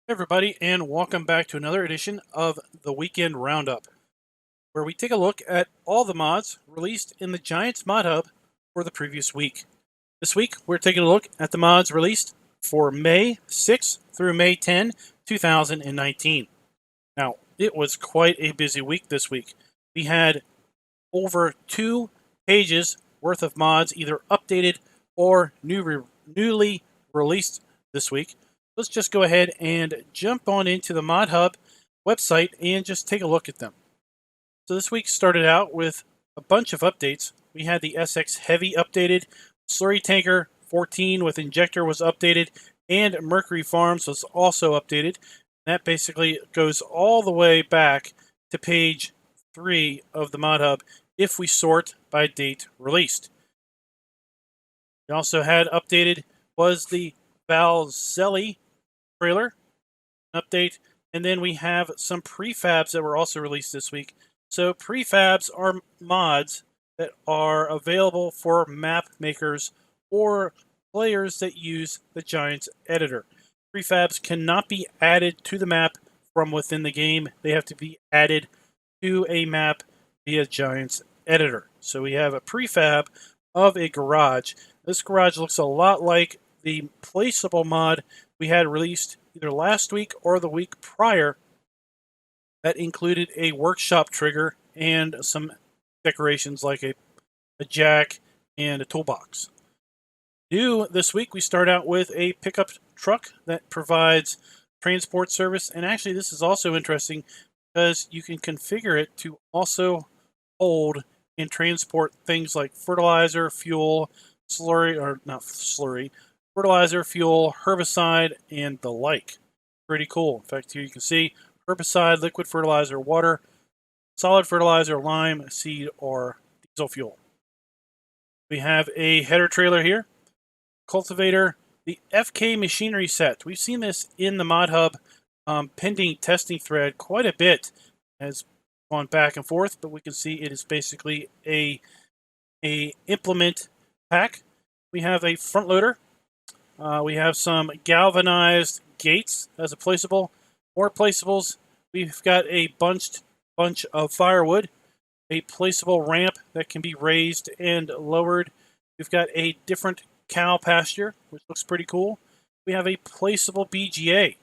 Hey everybody, and welcome back to another edition of the Weekend Roundup, where we take a look at all the mods released in the Giants Mod Hub for the previous week. This week, we're taking a look at the mods released for May 6 through May 10, 2019. Now, it was quite a busy week this week. We had over 2 pages worth of mods either updated or newly released this week. Let's just go ahead and jump on into the Mod Hub website and just take a look at them. So this week started out with a bunch of updates. We had the SX Heavy updated, Slurry Tanker 14 with injector was updated, and Mercury Farms was also updated. That basically goes all the way back to page 3 of the Mod Hub if we sort by date released. We also had updated was the Valzelli trailer update, and then we have some prefabs that were also released this week. So prefabs are mods that are available for map makers or players that use the Giants editor. Prefabs cannot be added to the map from within the game. They have to be added to a map via Giants editor. So we have a prefab of a garage. This garage looks a lot like the placeable mod we had released either last week or the week prior that included a workshop trigger and some decorations like a jack and a toolbox. New this week, we start out with a pickup truck that provides transport service, and actually this is also interesting because you can configure it to also hold and transport things like fertilizer, fuel, slurry, or not slurry, fertilizer, fuel, herbicide, and the like. Pretty cool. In fact, here you can see herbicide, liquid fertilizer, water, solid fertilizer, lime, seed, or diesel fuel. We have a header trailer here, cultivator, the FK machinery set. We've seen this in the Mod Hub pending testing thread quite a bit. Has gone back and forth, but we can see it is basically a implement pack. We have a front loader. We have some galvanized gates as a placeable. More placeables. We've got a bunch of firewood, a placeable ramp that can be raised and lowered. We've got a different cow pasture, which looks pretty cool. We have a placeable BGA.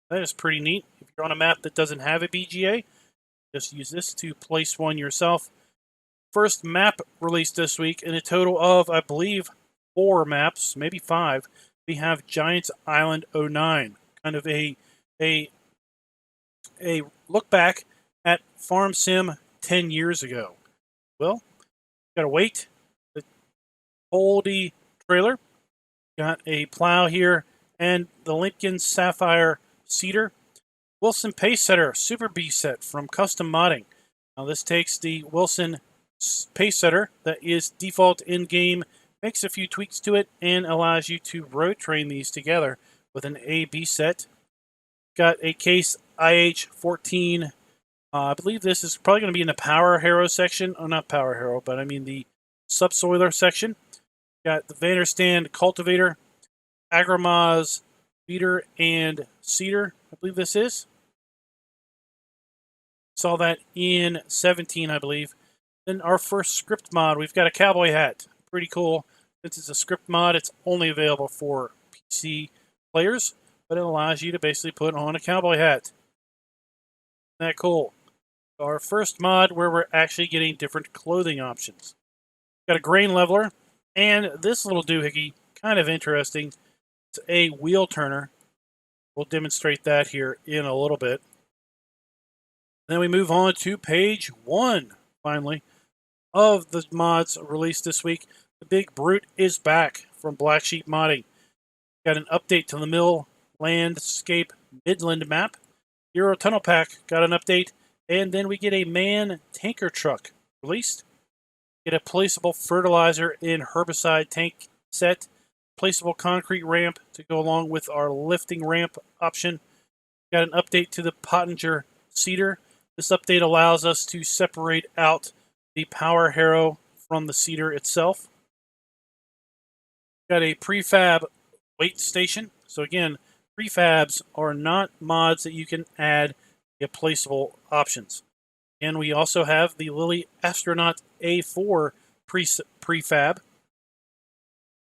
That is pretty neat. If you're on a map that doesn't have a BGA, just use this to place one yourself. First map released this week in a total of, I believe, 4 maps, maybe 5. We have Giants Island 09, kind of a look back at Farm Sim 10 years ago. Well, gotta wait. The Holdy trailer, got a plow here, and the Lincoln Sapphire Cedar. Wilson Pace Setter Super B set from Custom Modding. Now this takes the Wilson Pace Setter that is default in-game, makes a few tweaks to it, and allows you to road train these together with an A-B set. Got a Case IH14. I believe this is probably going to be in the Power Hero section. Oh, not Power Hero, but I mean the Subsoiler section. Got the Vanderstand Cultivator, Agramaz Beater, and Cedar, I believe this is. Saw that in 17, I believe. Then our first script mod, we've got a cowboy hat. Pretty cool. Since it's a script mod, it's only available for PC players, but it allows you to basically put on a cowboy hat. Isn't that cool? Our first mod where we're actually getting different clothing options. Got a grain leveler, and this little doohickey, kind of interesting. It's a wheel turner. We'll demonstrate that here in a little bit. Then we move on to page 1, finally, of the mods released this week. The Big Brute is back from Black Sheep Modding. Got an update to the Mill Landscape Midland map. Euro Tunnel Pack got an update. And then we get a man tanker truck released. Get a placeable fertilizer and herbicide tank set. Placeable concrete ramp to go along with our lifting ramp option. Got an update to the Pottinger Cedar. This update allows us to separate out the Power Harrow from the Cedar itself. Got a prefab weight station. So again, prefabs are not mods that you can add via placeable options. And we also have the Lily Astronaut A4 prefab.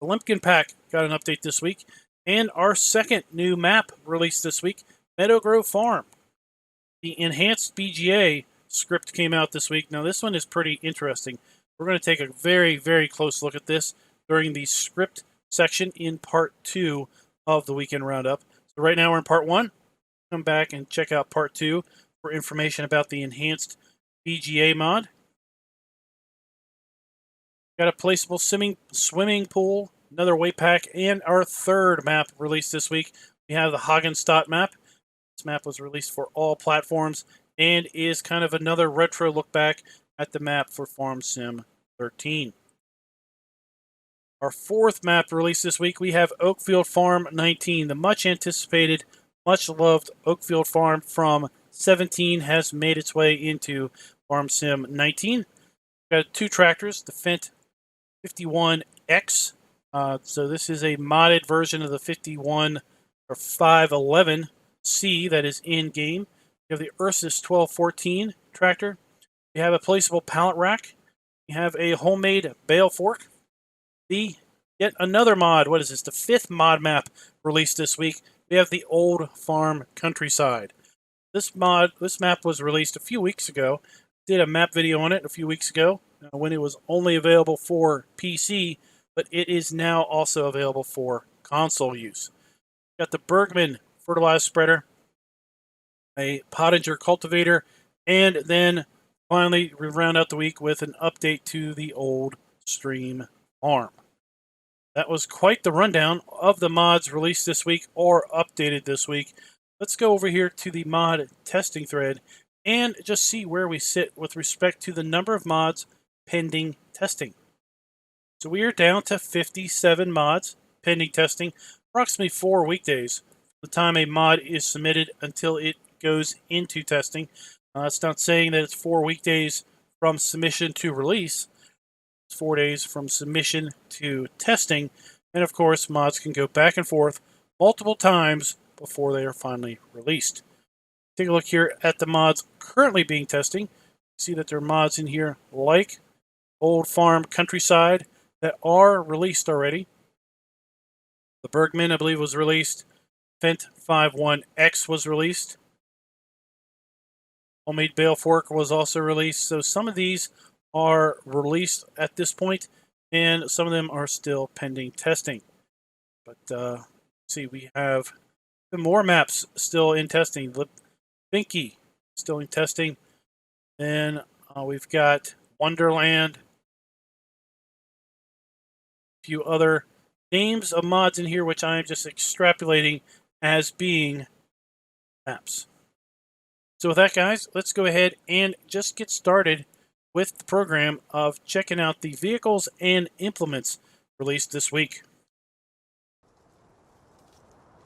The Limpkin Pack got an update this week. And our second new map released this week, Meadow Grove Farm. The enhanced BGA script came out this week. Now this one is pretty interesting. We're going to take a very, very close look at this during the script section in part 2 of the weekend roundup. So right now we're in part 1. Come back and check out part 2 for information about the enhanced BGA mod. Got a placeable swimming pool, another weight pack, and our third map released this week. We have the Hagenstadt map. This map was released for all platforms and is kind of another retro look back at the map for Farm Sim 13. Our fourth map released this week, we have Oakfield Farm 19. The much anticipated, much loved Oakfield Farm from 17 has made its way into Farm Sim 19. We've got 2 tractors, the Fendt V1X. So this is a modded version of the 51 or 511C that is in game. We have the Ursus 1214 tractor. We have a placeable pallet rack. We have a homemade bale fork. Yet another mod. What is this? The 5th mod map released this week. We have the Old Farm Countryside. This map was released a few weeks ago. Did a map video on it a few weeks ago when it was only available for PC, but it is now also available for console use. Got the Bergman fertilizer spreader, a Pottinger cultivator, and then finally we round out the week with an update to the Old Stream Farm. That was quite the rundown of the mods released this week or updated this week. Let's go over here to the mod testing thread and just see where we sit with respect to the number of mods pending testing. So we are down to 57 mods pending testing, approximately 4 weekdays from the time a mod is submitted until it goes into testing. It's not saying that it's 4 weekdays from submission to release. It's 4 days from submission to testing. And of course, mods can go back and forth multiple times before they are finally released. Take a look here at the mods currently being testing. See that there are mods in here like Old Farm Countryside that are released already. The Bergman, I believe, was released. Fendt V1X was released. Homemade bale fork was also released. So some of these are released at this point, and some of them are still pending testing. But see, we have some more maps still in testing. Binky still in testing. Then we've got Wonderland. A few other names of mods in here, which I am just extrapolating as being maps. So with that, guys, let's go ahead and just get started with the program of checking out the vehicles and implements released this week.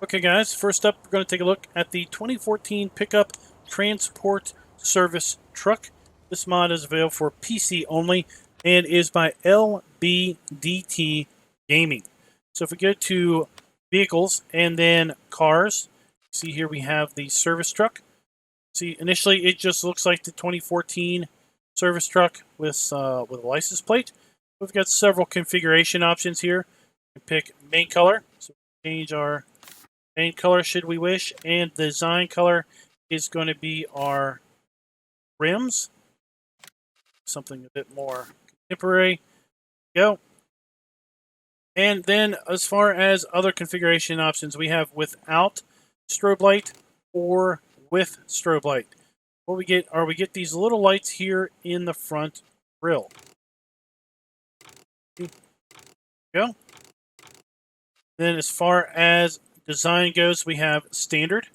Okay, guys, first up, we're going to take a look at the 2014 Pickup Transport Service Truck. This mod is available for PC only and is by LBDT Gaming. So if we go to vehicles and then cars, see here we have the service truck. See, initially it just looks like the 2014 service truck with a license plate. We've got several configuration options here. We can pick main color, so we change our main color should we wish, and the design color is going to be our rims, something a bit more contemporary. Go. And then as far as other configuration options, we have without strobe light or with strobe light. What we get are these little lights here in the front grille. Go. Then as far as design goes, we have standard.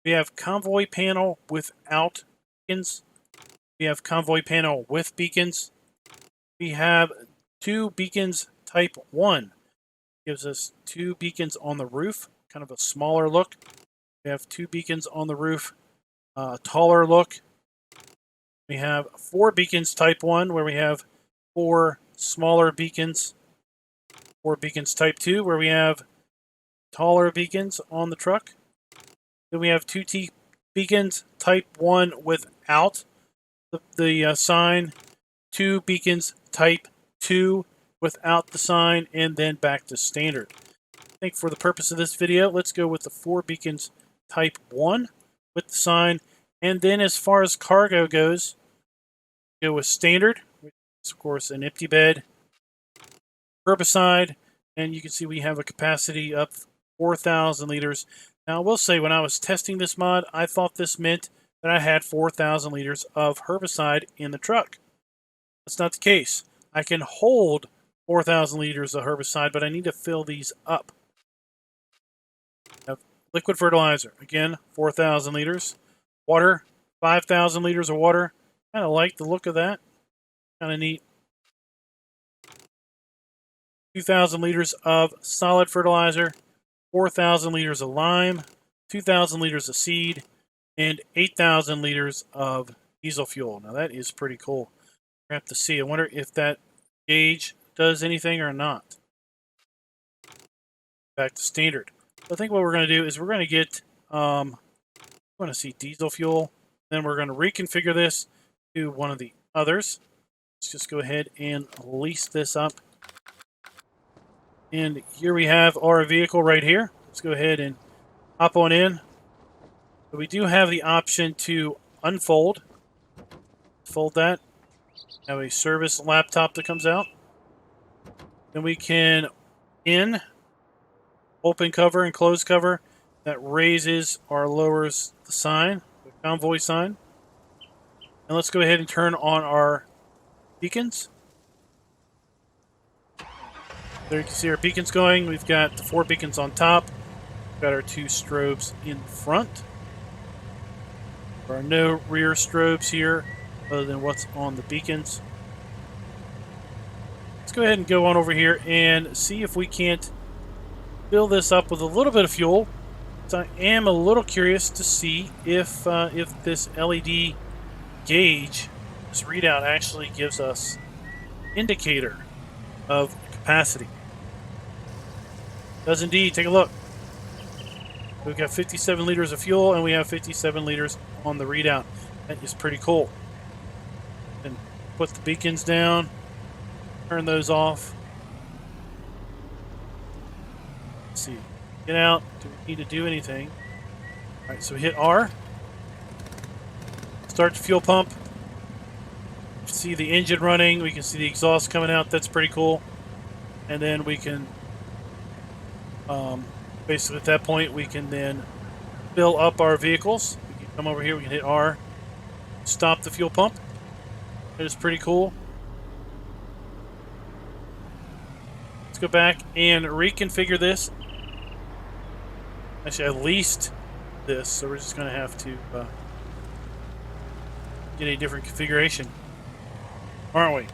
We have convoy panel without beacons. We have convoy panel with beacons. We have 2 beacons type 1. Gives us 2 beacons on the roof, kind of a smaller look. We have 2 beacons on the roof, taller look. We have 4 beacons type 1, where we have 4 smaller beacons. 4 beacons type 2, where we have taller beacons on the truck. Then we have two beacons, type 1 without the sign, two beacons, type 2 without the sign, and then back to standard. I think for the purpose of this video, let's go with the 4 beacons, type 1 with the sign. And then as far as cargo goes, go with standard, which is of course an empty bed, herbicide, and you can see we have a capacity up 4,000 liters. Now I will say, when I was testing this mod, I thought this meant that I had 4,000 liters of herbicide in the truck. That's not the case. I can hold 4,000 liters of herbicide, but I need to fill these up. I have liquid fertilizer, again, 4,000 liters. Water, 5,000 liters of water. Kind of like the look of that. Kind of neat. 2,000 liters of solid fertilizer, 4,000 liters of lime, 2,000 liters of seed, and 8,000 liters of diesel fuel. Now that is pretty cool. We have to see. I wonder if that gauge does anything or not. Back to standard. So I think what we're going to do is we're going to get, we're going to see diesel fuel. Then we're going to reconfigure this to one of the others. Let's just go ahead and lease this up. And here we have our vehicle right here. Let's go ahead and hop on in. So we do have the option to unfold. Fold that. Have a service laptop that comes out. Then we can open cover and close cover. That raises or lowers the sign, the convoy sign. And let's go ahead and turn on our beacons. There you can see our beacons going. We've got the 4 beacons on top. We've got our 2 strobes in front. There are no rear strobes here other than what's on the beacons. Let's go ahead and go on over here and see if we can't fill this up with a little bit of fuel. So I am a little curious to see if this LED gauge, this readout, actually gives us indicator of capacity. Does indeed. Take a look. We've got 57 liters of fuel, and we have 57 liters on the readout. That is pretty cool. And put the beacons down, turn those off. Let's see. Get out. Do we need to do anything? All right, so we hit R. Start the fuel pump. See the engine running. We can see the exhaust coming out. That's pretty cool. And then we can, basically at that point, we can then fill up our vehicles. We can come over here. We can hit R. Stop the fuel pump. That is pretty cool. Let's go back and reconfigure this. Actually, I leased this, so we're just going to have to get a different configuration, aren't we?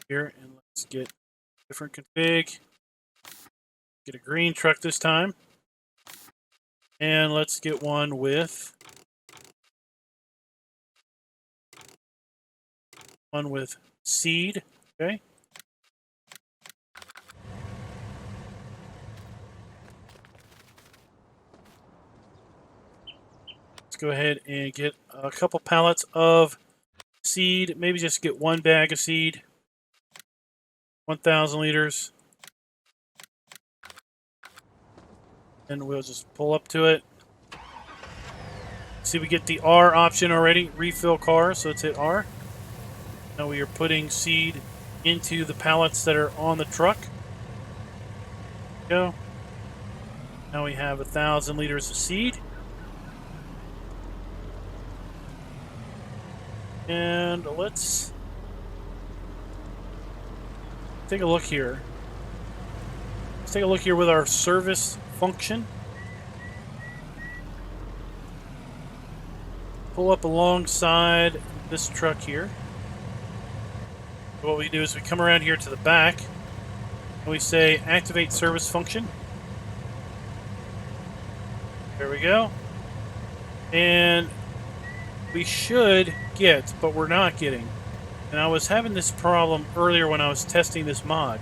Here, and let's get different config. Get a green truck this time. And let's get one with seed, okay? Let's go ahead and get a couple pallets of seed. Maybe just get 1 bag of seed. 1,000 liters. And we'll just pull up to it. See, we get the R option already. Refill car, so let's hit R. Now we are putting seed into the pallets that are on the truck. Go. Now we have 1,000 liters of seed. And let's take a look here. Let's take a look here with our service function. Pull up alongside this truck here. What we do is we come around here to the back and we say activate service function. There we go. And we should get, but we're not getting. And I was having this problem earlier when I was testing this mod.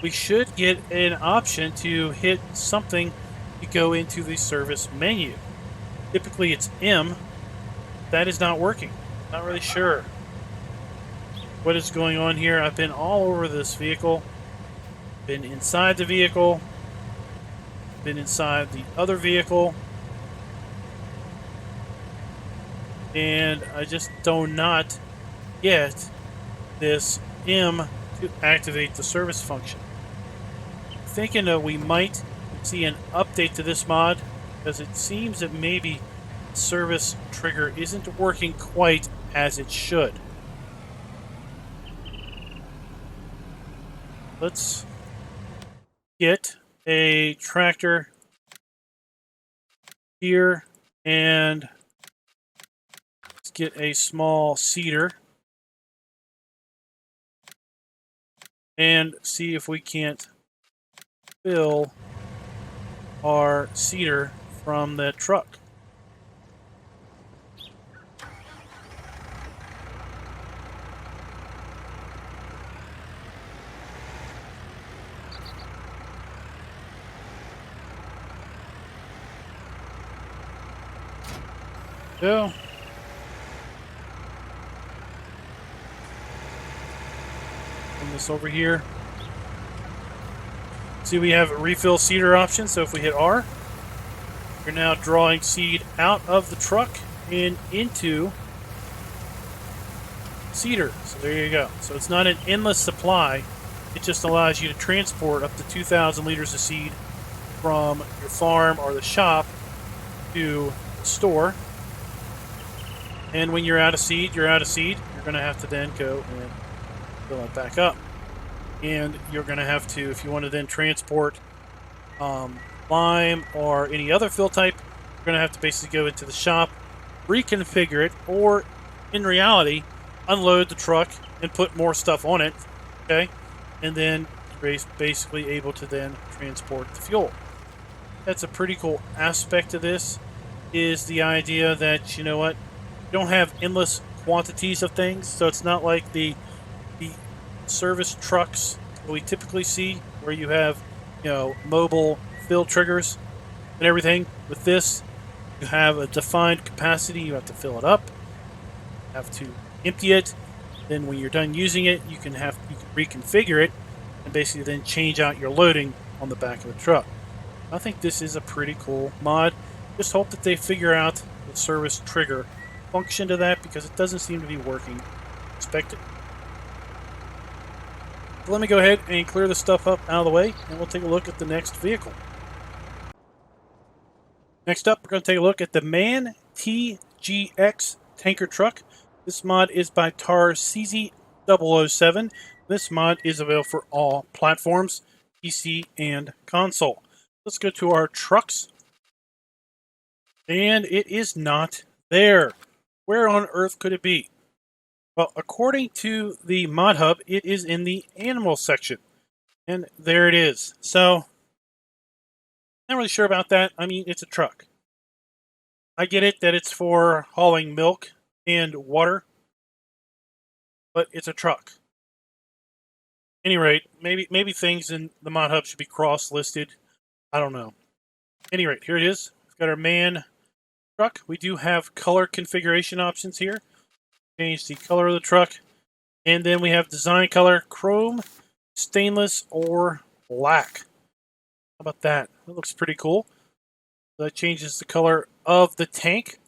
we should get an option to hit something to go into the service menu. Typically it's M. That is not working. Not really sure what is going on here. I've been all over this vehicle. Been inside the vehicle. Been inside the other vehicle. And I just do not get this M to activate the service function. Thinking that we might see an update to this mod, because it seems that maybe the service trigger isn't working quite as it should. Let's get a tractor here and let's get a small seeder and see if we can't fill our seeder from that truck. Go. Bring this over here. See, we have a refill seeder option, so if we hit R, you're now drawing seed out of the truck and into seeder. So there you go. So it's not an endless supply. It just allows you to transport up to 2,000 liters of seed from your farm or the shop to the store. And when you're out of seed, you're out of seed. You're going to have to then go and fill it back up. And you're going to have to, if you want to then transport lime or any other fill type, you're going to have to basically go into the shop, reconfigure it, or in reality, unload the truck and put more stuff on it, okay? And then you're basically able to then transport the fuel. That's a pretty cool aspect of this, is the idea that, you know what, you don't have endless quantities of things, so it's not like the service trucks that we typically see where you have, you know, mobile fill triggers and everything. With this, you have a defined capacity. You have to fill it up, you have to empty it, then when you're done using it, you can reconfigure it and basically then change out your loading on the back of the truck. I think this is a pretty cool mod. Just hope that they figure out the service trigger function to that, because it doesn't seem to be working as expected. So let me go ahead and clear this stuff up out of the way, and we'll take a look at the next vehicle. Next up, we're going to take a look at the MAN TGX tanker truck. This mod is by Tar CZ007. This mod is available for all platforms, PC and console. Let's go to our trucks. And it is not there. Where on earth could it be? Well, according to the Mod Hub, it is in the animal section. And there it is. So, not really sure about that. I mean, it's a truck. I get it that it's for hauling milk and water, but it's a truck. At any rate, maybe things in the Mod Hub should be cross-listed. I don't know. At any rate, here it is. We've got our MAN truck. We do have color configuration options here. Change the color of the truck. And then we have design color, chrome, stainless, or black. How about that? That looks pretty cool. That changes the color of the tank.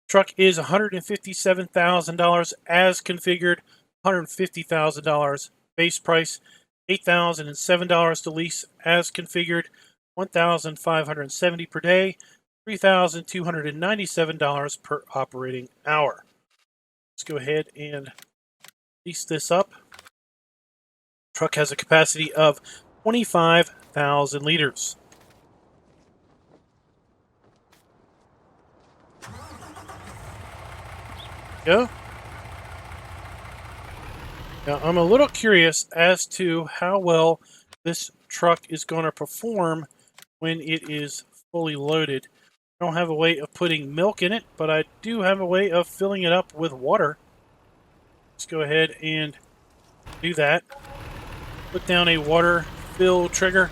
Truck is $157,000 as configured, $150,000 base price, $8,007 to lease as configured, $1,570 per day, $3,297 per operating hour. Let's go ahead and lease this up. Truck has a capacity of 25,000 liters. Go. Now, I'm a little curious as to how well this truck is going to perform when it is fully loaded. I don't have a way of putting milk in it, but I do have a way of filling it up with water. Let's go ahead and do that. Put down a water fill trigger.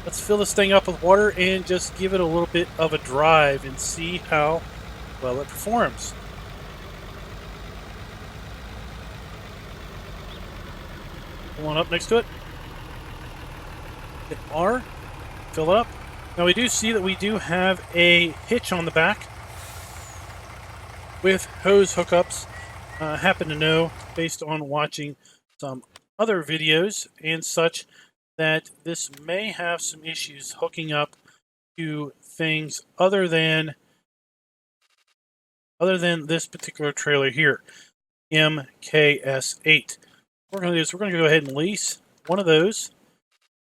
Let's fill this thing up with water and just give it a little bit of a drive and see how well it performs. Pull one up next to it. Hit R. Fill it up. Now we do see that we do have a hitch on the back with hose hookups. Happen to know, based on watching some other videos and such, that this may have some issues hooking up to things other than this particular trailer here, MKS8. What we're going to do is we're going to go ahead and lease one of those.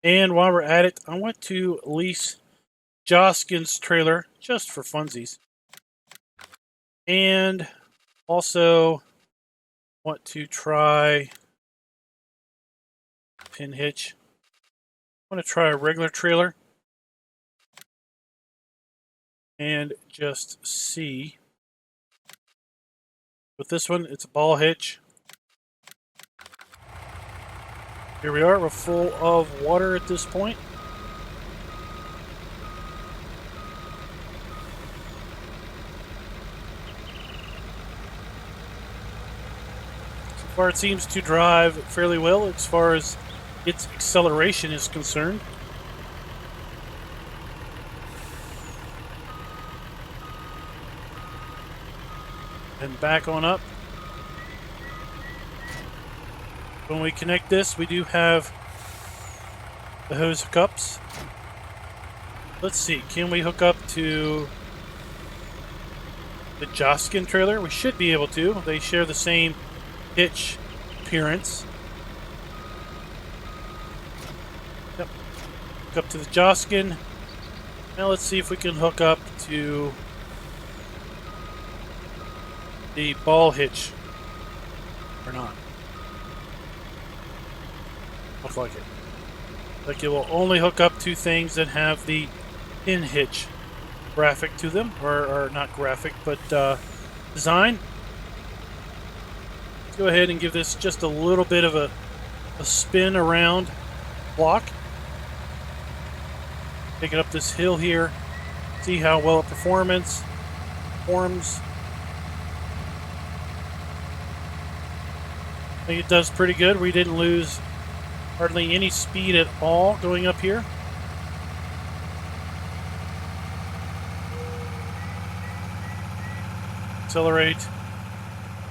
And while we're at it, I want to lease Joskin's trailer just for funsies. And also want to try pin hitch. I want to try a regular trailer and just see. With this one, it's a ball hitch. Here we are, we're full of water at this point. So far it seems to drive fairly well as far as its acceleration is concerned. And back on up. When we connect this, we do have the hose hookups. Let's see, can we hook up to the Joskin trailer? We should be able to. They share the same hitch appearance. Yep. Hook up to the Joskin. Now let's see if we can hook up to the ball hitch or not. Looks like it. Like it will only hook up to things that have the pin hitch graphic to them, or not graphic, but design. Let's go ahead and give this just a little bit of a spin around block. Take it up this hill here. See how well it performs. I think it does pretty good. We didn't lose hardly any speed at all going up here. Accelerate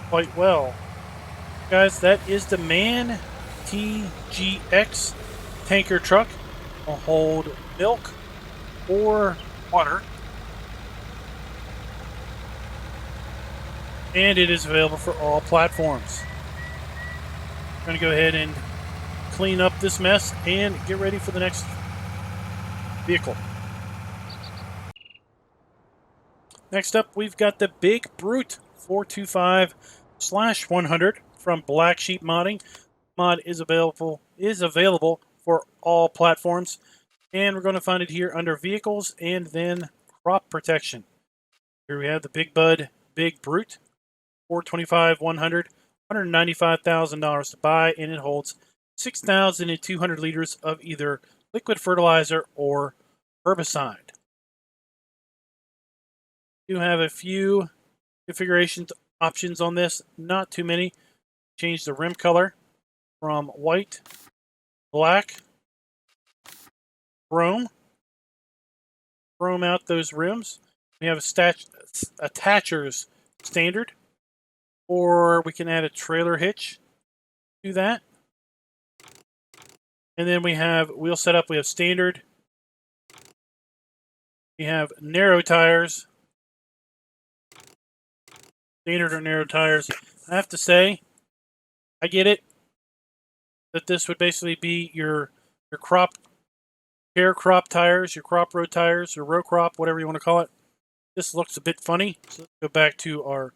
quite well. Guys, that is the MAN TGX tanker truck. Will hold milk or water. And it is available for all platforms. I'm going to go ahead and clean up this mess and get ready for the next vehicle. Next up, we've got the Big Brute 425/100 from Black Sheep Modding. Mod is available for all platforms, and we're going to find it here under Vehicles and then Crop Protection. Here we have the Big Brute 425/100, $195,000 to buy, and it holds 6,200 liters of either liquid fertilizer or herbicide. You have a few configuration options on this, not too many. Change the rim color from white, black, chrome out those rims. We have attachers standard, or we can add a trailer hitch to that. And then we have wheel setup. We have standard. We have narrow tires. Standard or narrow tires. I have to say, I get it that this would basically be your crop tires, your crop road tires, or row crop, whatever you want to call it. This looks a bit funny. So let's go back to our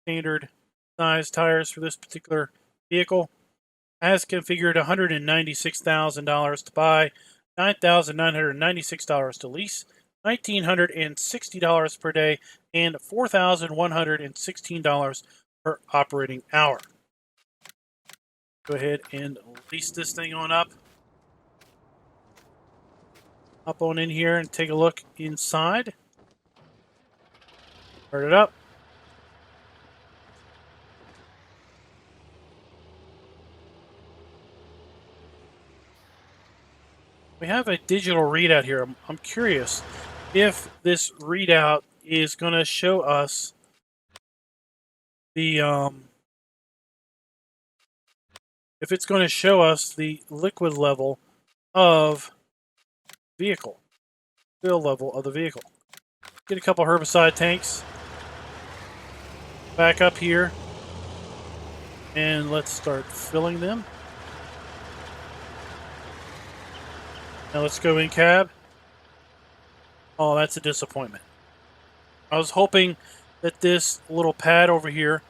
standard size tires for this particular vehicle. As configured, $196,000 to buy, $9,996 to lease, $1,960 per day, and $4,116 per operating hour. Go ahead and lease this thing on up. Hop on in here and take a look inside. Start it up. We have a digital readout here. I'm curious if this readout is going to show us the if it's going to show us the liquid level of vehicle, fill level of the vehicle. Get a couple herbicide tanks back up here, and let's start filling them. Now let's go in cab. Oh, that's a disappointment. I was hoping that this little pad over here,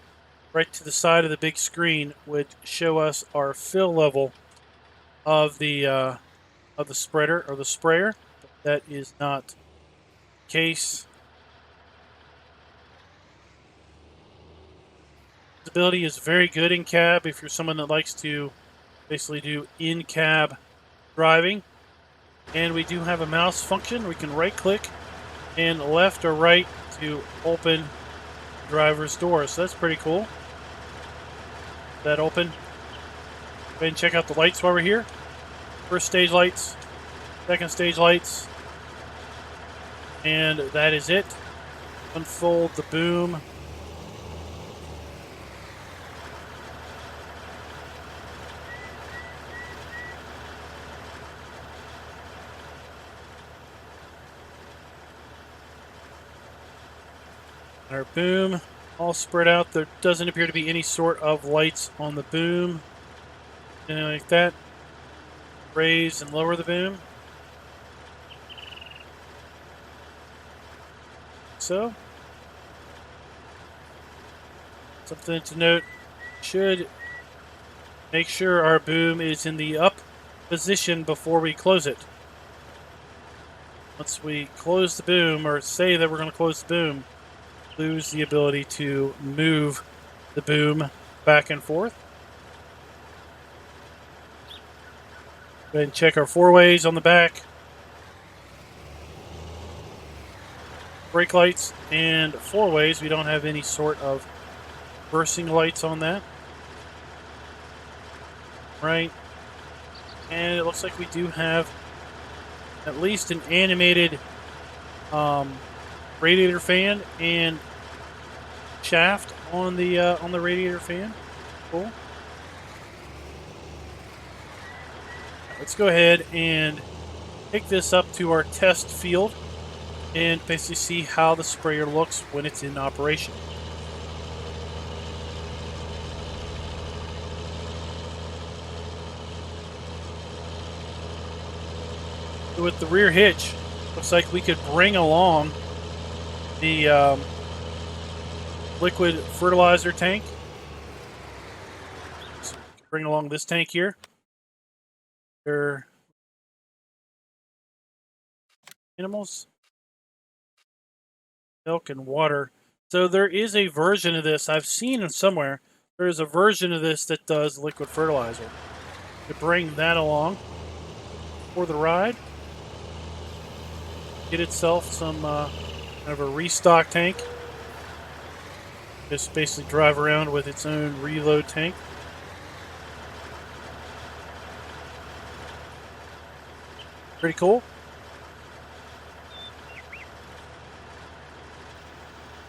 right to the side of the big screen, would show us our fill level of the spreader or the sprayer. But that is not the case. Visibility is very good in cab if you're someone that likes to basically do in-cab driving. And we do have a mouse function. We can right click and left or right to open the driver's door. So that's pretty cool. That open. Go ahead and check out the lights while we're here. First stage lights, second stage lights. And that is it. Unfold the boom. Our boom all spread out. There doesn't appear to be any sort of lights on the boom. Anything like that. Raise and lower the boom. So, something to note, should make sure our boom is in the up position before we close it. Once we close the boom, or say that we're going to close the boom, lose the ability to move the boom back and forth. Go ahead and check our four ways on the back. Brake lights and four ways. We don't have any sort of reversing lights on that. Right. And it looks like we do have at least an animated radiator fan and shaft on the radiator fan. Cool. Let's go ahead and take this up to our test field and basically see how the sprayer looks when it's in operation. So with the rear hitch, looks like we could bring along the liquid fertilizer tank. So bring along this tank here. They're animals, milk and water. So there is a version of this I've seen somewhere. There is a version of this that does liquid fertilizer. To bring that along for the ride. Get itself some kind of a restock tank. Just basically drive around with its own reload tank. Pretty cool.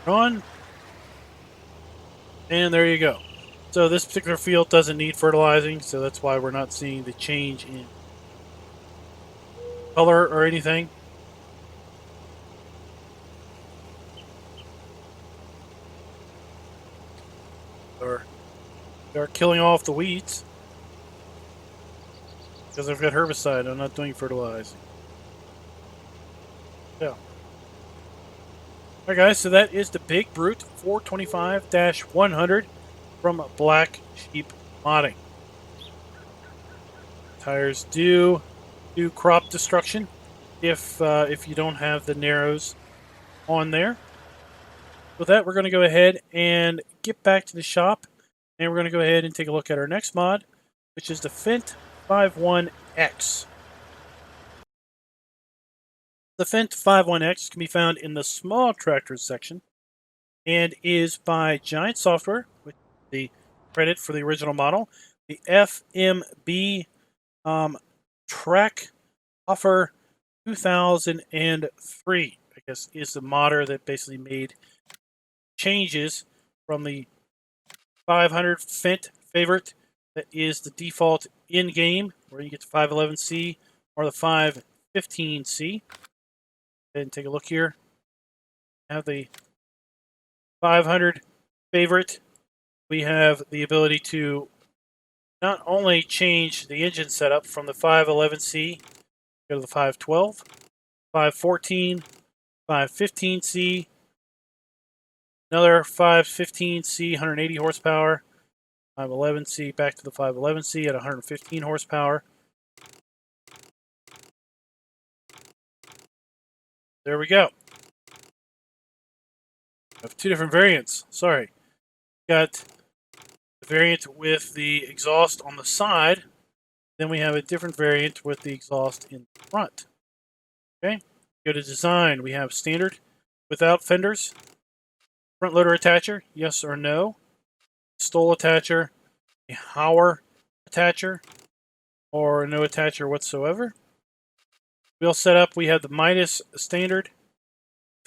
On. And there you go. So this particular field doesn't need fertilizing, so that's why we're not seeing the change in color or anything. We are killing off the weeds because I've got herbicide. I'm not doing fertilizing. Yeah. Alright guys, so that is the Big Brute 425-100 from Black Sheep Modding. Tires do crop destruction if you don't have the narrows on there. With that, we're going to go ahead and get back to the shop, and we're going to go ahead and take a look at our next mod, which is the Fendt V1X. The Fendt V1X can be found in the small tractors section and is by Giant Software, which is the credit for the original model. The FMB Track Offer 2003, I guess, is the modder that basically made changes from the 500 Fendt favorite that is the default in-game, where you get the 511C or the 515C. And take a look here. I have the 500 favorite. We have the ability to not only change the engine setup from the 511C go to the 512, 514, 515C, another 515C, 180 horsepower, 511C back to the 511C at 115 horsepower. There we go. I have two different variants. Sorry. Got the variant with the exhaust on the side. Then we have a different variant with the exhaust in the front. Okay. Go to design. We have standard without fenders. Front loader attacher, yes or no. Stole attacher, a Hauer attacher, or no attacher whatsoever. Wheel setup, we have the Midas standard.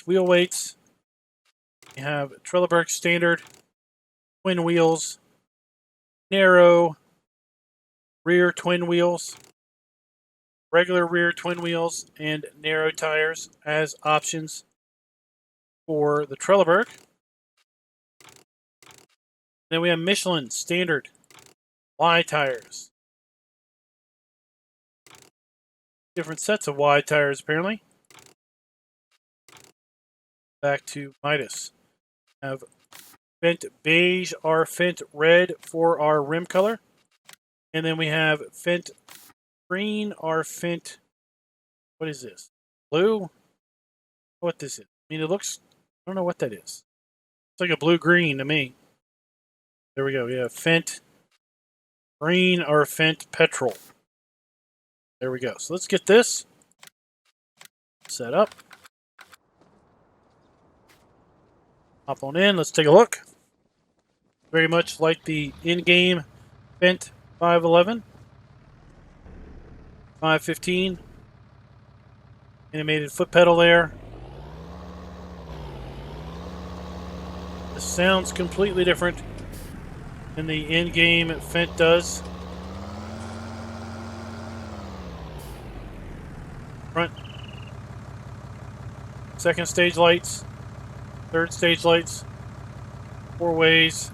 Wheel weights, we have Trelleborg standard, twin wheels, narrow rear twin wheels, regular rear twin wheels, and narrow tires as options for the Trelleborg. Then we have Michelin standard wide tires. Different sets of wide tires, apparently. Back to Midas. Have Fendt beige or Fendt red for our rim color. And then we have Fendt green or Fendt, what is this? Blue? What this is? I mean, it looks, I don't know what that is. It's like a blue-green to me. There we go. We have Fendt green or Fendt petrol. There we go. So let's get this set up. Hop on in. Let's take a look. Very much like the in-game Fendt 511, 515. Animated foot pedal there. This sounds completely different than the in-game Fendt does. Front, second stage lights, third stage lights, four ways,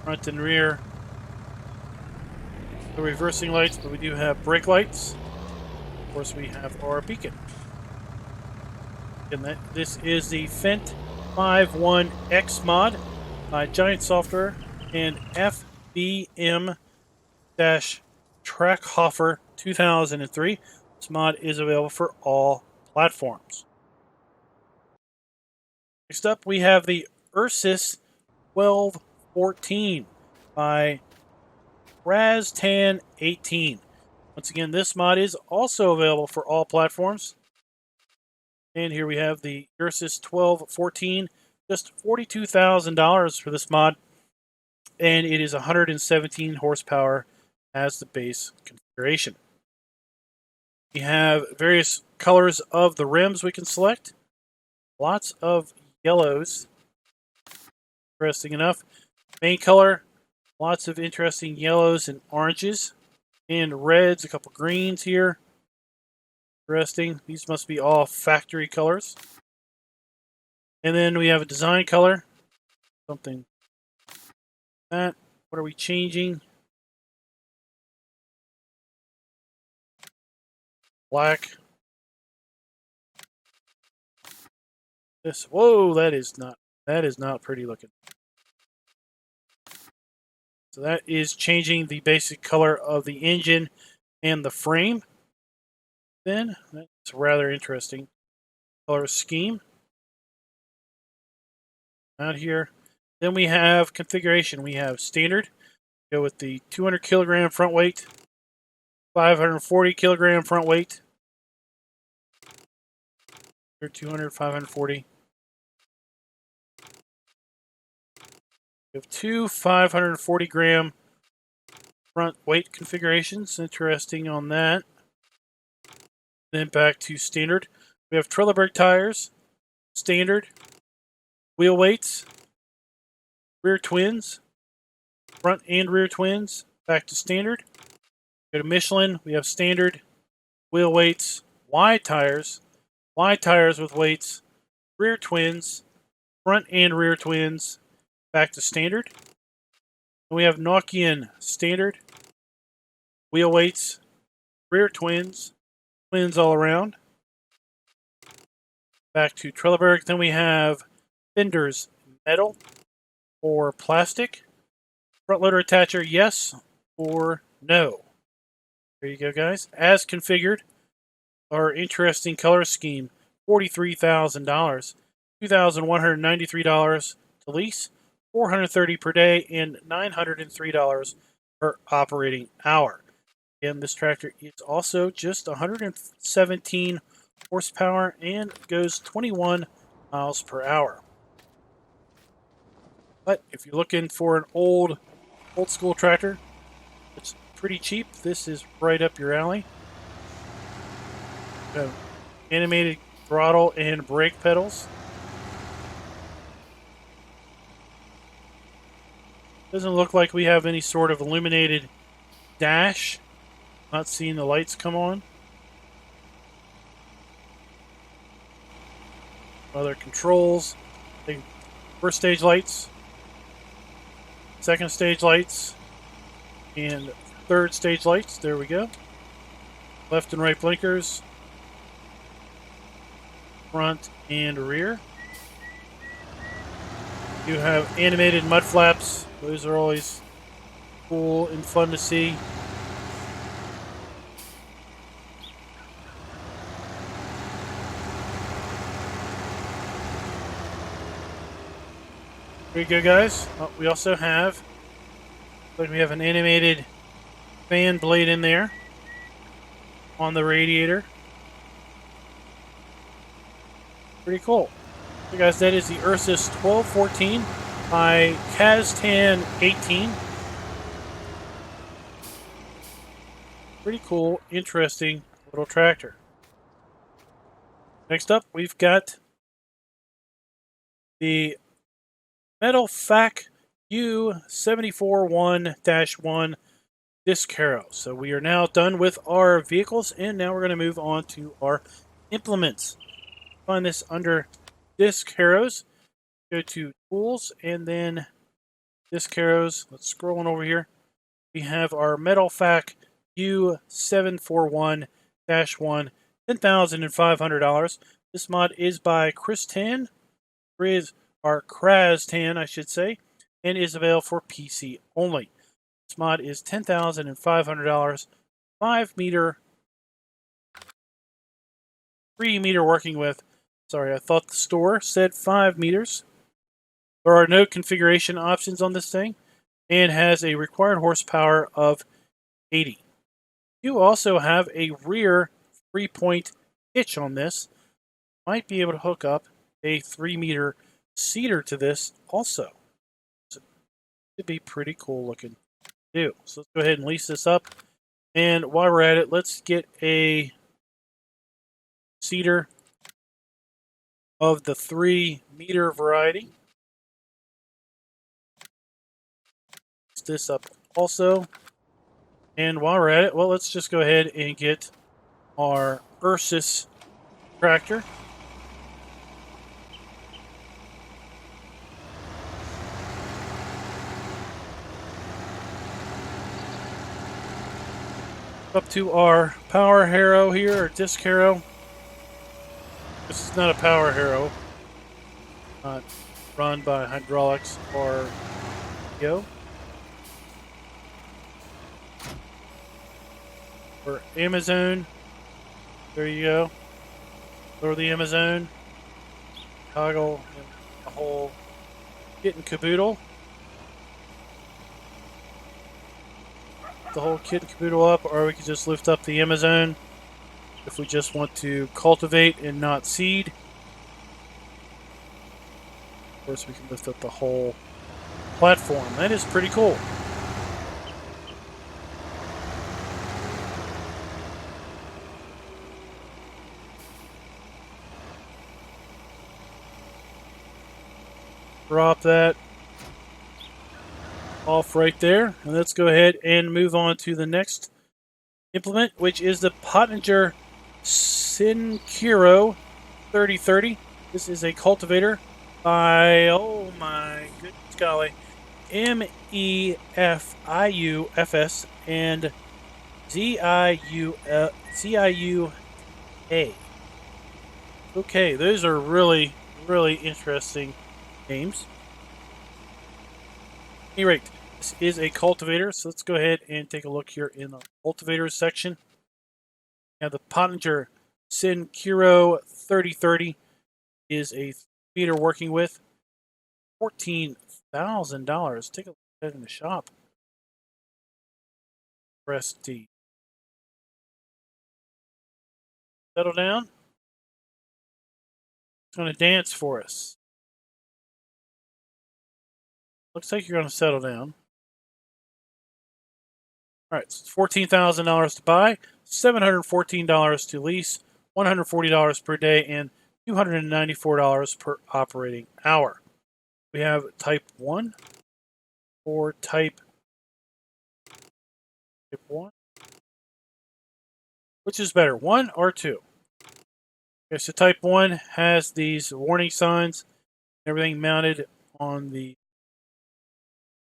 front and rear. The reversing lights, but we do have brake lights. Of course, we have our beacon. And this is the Fendt V1X mod by Giant Software and FBM-Trackhofer 2003. This mod is available for all platforms. Next up, we have the Ursus 1214 by Raztan18. Once again, this mod is also available for all platforms. And here we have the Ursus 1214, just $42,000 for this mod. And it is 117 horsepower as the base configuration. We have various colors of the rims we can select. Lots of yellows. Interesting enough. Main color, lots of interesting yellows and oranges. And reds, a couple greens here. Interesting. These must be all factory colors. And then we have a design color. Something like that. What are we changing? Black. This, whoa, that is not pretty looking. So that is changing the basic color of the engine and the frame. Then that's rather interesting color scheme out here. Then we have configuration. We have standard, Go with the 200 kilogram front weight, 540 kilogram front weight. 200, 540. We have two 540 gram front weight configurations. Interesting on that. Then back to standard. We have Trelleborg tires, standard, wheel weights, rear twins, front and rear twins, back to standard. Go to Michelin, we have standard, wheel weights, wide tires with weights, rear twins, front and rear twins, back to standard. And we have Nokian standard, wheel weights, rear twins, twins all around. Back to Trelleborg. Then we have fenders, metal or plastic. Front loader attacher, yes or no. There you go, guys. As configured, our interesting color scheme, $43,000, $2,193 to lease, $430 per day, and $903 per operating hour. And this tractor is also just 117 horsepower and goes 21 miles per hour. But if you're looking for an old school tractor, it's pretty cheap. This is right up your alley. Animated throttle and brake pedals. Doesn't look like we have any sort of illuminated dash. Not seeing the lights come on. Other controls. First stage lights, second stage lights, and third stage lights. There we go. Left and right blinkers, front and rear. You have animated mud flaps. Those are always cool and fun to see. There you go, guys. We also have, we have an animated fan blade in there on the radiator. Pretty cool. So guys, that is the Ursus 1214 by Kaztan 18. Pretty cool, interesting little tractor. Next up, we've got the Metal FAC U741-1 disc harrow. So we are now done with our vehicles, and now we're going to move on to our implements. Find this under disc harrows. Go to tools and then disc harrows. Let's scroll on over here. We have our Metal FAC U741-1, $10,500. This mod is by Kraz, I should say, and is available for PC only. This mod is $10,500, 5 meter, 3 meter working width. Sorry, I thought the store said 5 meters. There are no configuration options on this thing, and has a required horsepower of 80. You also have a rear 3-point hitch on this. Might be able to hook up a 3 meter cedar to this also. So it'd be pretty cool looking too. So let's go ahead and lease this up. And while we're at it, let's get a cedar of the 3 meter variety. Lease this up also. And while we're at it, well, let's just go ahead and get our Ursus tractor. Up to our power harrow here, or disc harrow. This is not a power harrow. Not run by hydraulics or go. For Amazon, there you go. Throw the Amazon. Toggle the whole kit and caboodle. the whole kit and caboodle up, or we could just lift up the Amazon if we just want to cultivate and not seed. Of course, we can lift up the whole platform. That is pretty cool. Drop that off right there. And let's go ahead and move on to the next implement, which is the Pottinger Syncuro 3030. This is a cultivator by, oh my goodness golly, MEFIUFS and ZIUA. Okay, those are really, really interesting names. At any rate, this is a cultivator, so let's go ahead and take a look here in the cultivators section. We have the Pottinger Syncuro 3030 is a meter working with $14,000. Take a look at it in the shop. Press D. Settle down. It's going to dance for us. Looks like you're going to settle down. All right, so it's $14,000 to buy, $714 to lease, $140 per day, and $294 per operating hour. We have type 1 or type 1. Which is better, 1 or 2? Okay, so type 1 has these warning signs, everything mounted on the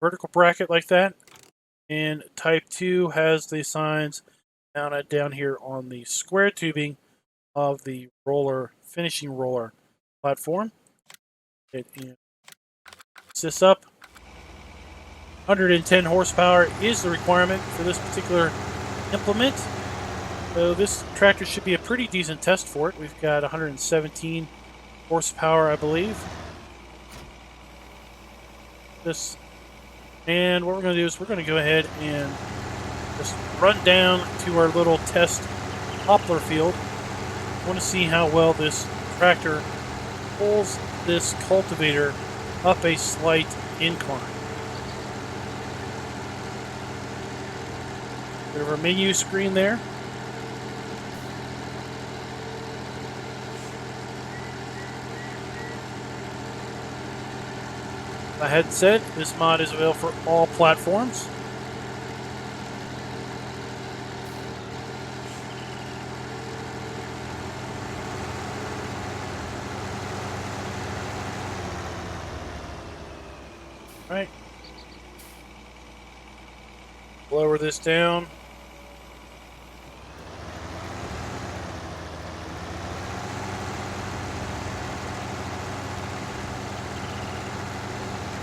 vertical bracket like that. And type 2 has the signs mounted down here on the square tubing of the roller, finishing roller platform. It this up. 110 horsepower is the requirement for this particular implement. So this tractor should be a pretty decent test for it. We've got 117 horsepower, I believe. And what we're going to do is we're going to go ahead and just run down to our little test poplar field. I want to see how well this tractor pulls this cultivator up a slight incline. We have our menu screen there. I had said this mod is available for all platforms. All right. Lower this down.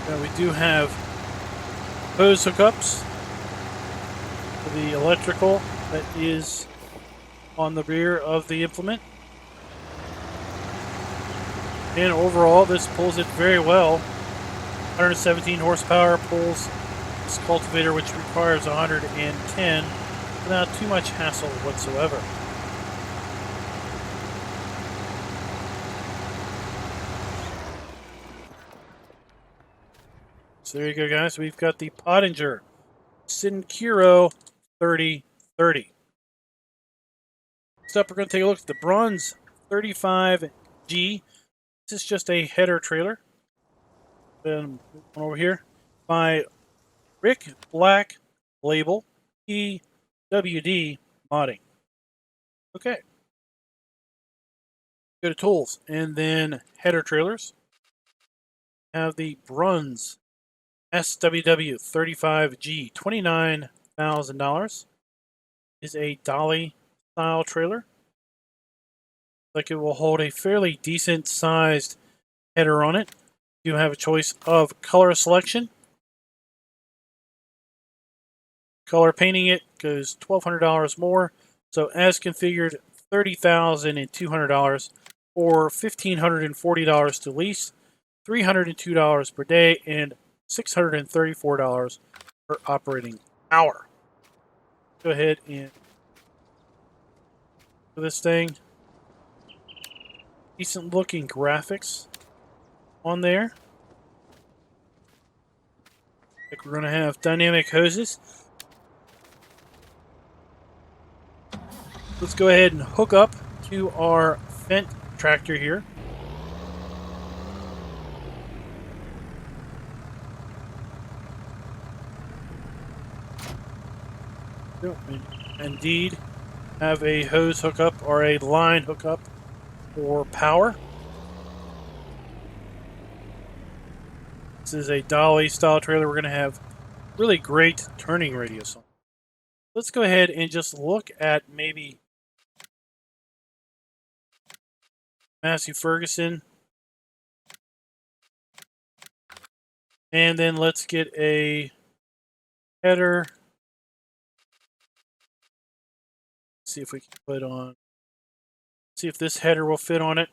Now we do have hose hookups for the electrical that is on the rear of the implement. And overall, this pulls it very well. 117 horsepower pulls this cultivator, which requires 110 without too much hassle whatsoever. So there you go, guys. We've got the Pottinger Syncuro 3030. Next up, we're going to take a look at the Bruns 35G. This is just a header trailer. Then over here by Rick Black Label PWD Modding. Okay. Go to Tools and then Header Trailers. Have the Bruns SWW 35G, $29,000. Is a dolly style trailer. Like it will hold a fairly decent sized header on it. You have a choice of color selection. Color painting it goes $1,200 more. So as configured, $30,200 or $1,540 to lease, $302 per day, and $634 per operating hour. Go ahead and do this thing. Decent looking graphics on there. Like we're going to have dynamic hoses. Let's go ahead and hook up to our Fendt tractor here. Indeed, have a hose hookup or a line hookup for power. This is a dolly style trailer. We're going to have really great turning radius on. Let's go ahead and just look at maybe Massey Ferguson. And then let's get a header. See if we can put on, see if this header will fit on it.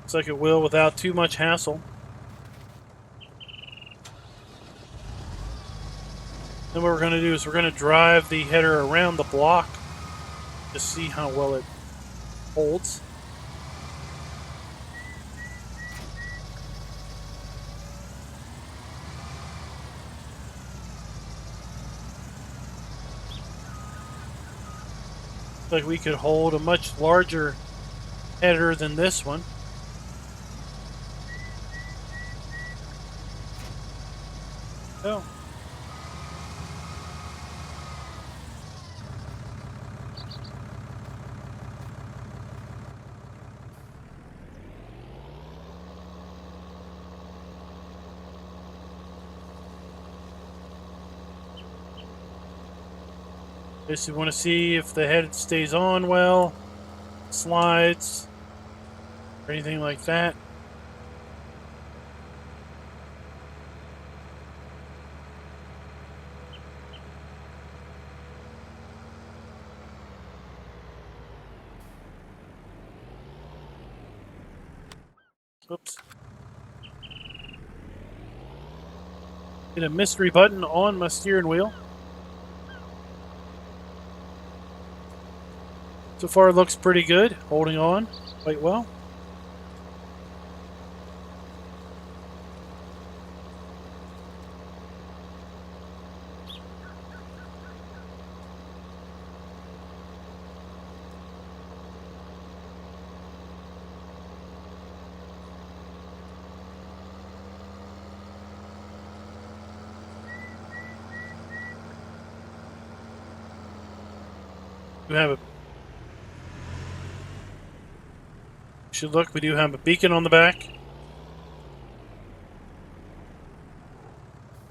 Looks like it will without too much hassle. Then what we're going to do is we're going to drive the header around the block to see how well it holds. Like we could hold a much larger header than this one. Oh. Just you want to see if the head stays on well, slides, or anything like that. Oops. Hit a mystery button on my steering wheel. So far, it looks pretty good. Holding on quite well. We have a should look. We do have a beacon on the back.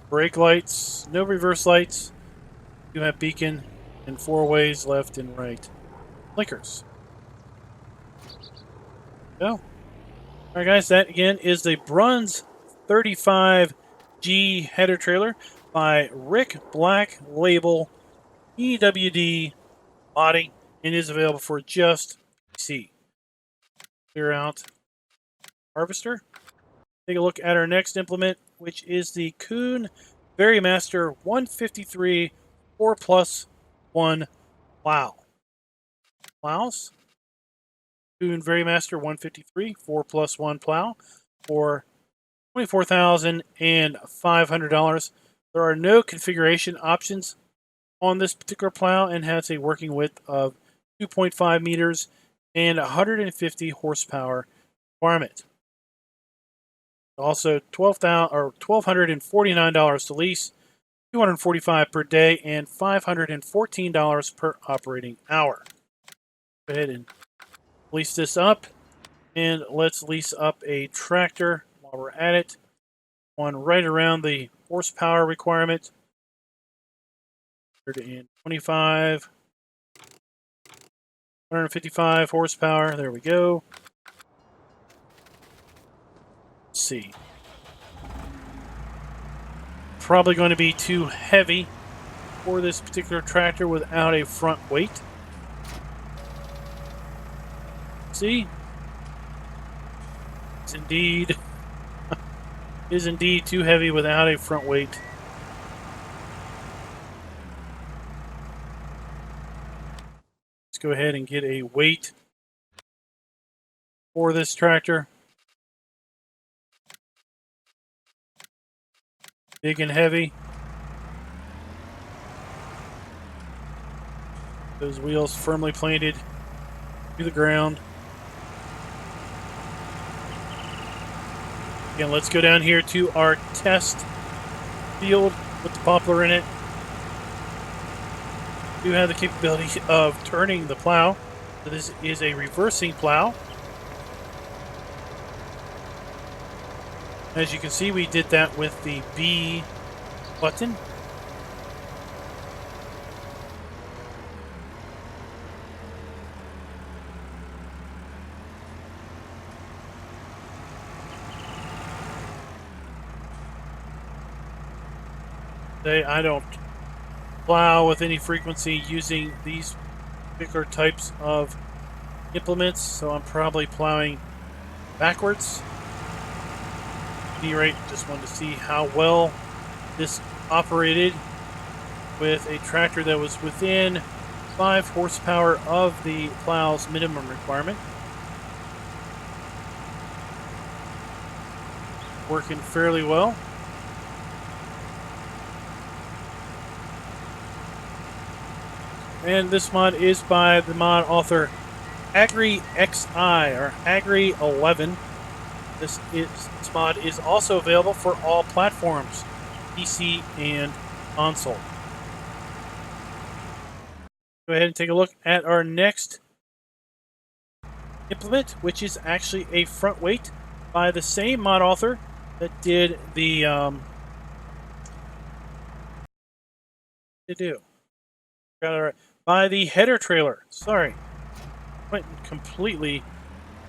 Brake lights, no reverse lights. You have beacon and 4 ways left and right. Blinkers. So, all right, guys. That again is the Bruns 35G header trailer by Rick Black Label EWD body, and is available for just PC. Clear out harvester. Take a look at our next implement, which is the Kuhn Varimaster 153 4+1 plow. Plows. Kuhn Varimaster 153 4+1 plow for $24,500. There are no configuration options on this particular plow and has a working width of 2.5 meters and 150 horsepower requirement. Also, $1,249 to lease, $245 per day, and $514 per operating hour. Go ahead and lease this up, and let's lease up a tractor while we're at it. One right around the horsepower requirement. 125. 155 horsepower. There we go. Let's see. Probably going to be too heavy for this particular tractor without a front weight. See? It's indeed is indeed too heavy without a front weight. Let's go ahead and get a weight for this tractor. Big and heavy. Those wheels firmly planted to the ground. Again, let's go down here to our test field with the poplar in it. We do have the capability of turning the plow. So this is a reversing plow. As you can see, we did that with the B button. I don't plow with any frequency using these particular types of implements, so I'm probably plowing backwards. At any rate, just wanted to see how well this operated with a tractor that was within 5 horsepower of the plow's minimum requirement. Working fairly well. And this mod is by the mod author AgriXI, or Agri11. This mod is also available for all platforms, PC and console. Go ahead and take a look at our next implement, which is actually a front weight by the same mod author that did the got it right. By the header trailer. Sorry. Went completely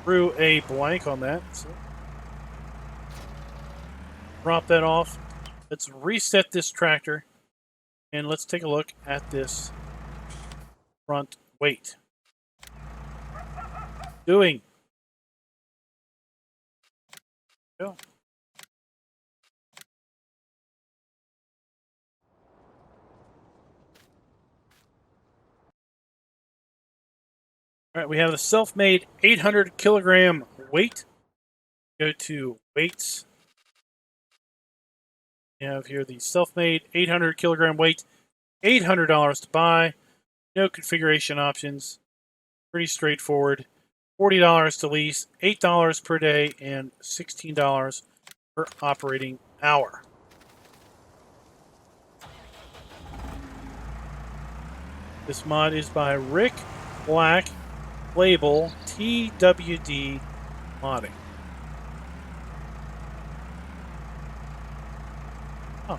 threw a blank on that. So drop that off. Let's reset this tractor and let's take a look at this front weight. Doing. Go. All right, we have the SelfMade 800 kilogram weight. Go to weights. We have here the SelfMade 800 kilogram weight, $800 to buy. No configuration options. Pretty straightforward. $40 to lease, $8 per day, and $16 per operating hour. This mod is by Rick Black, label TWD modding. Oh.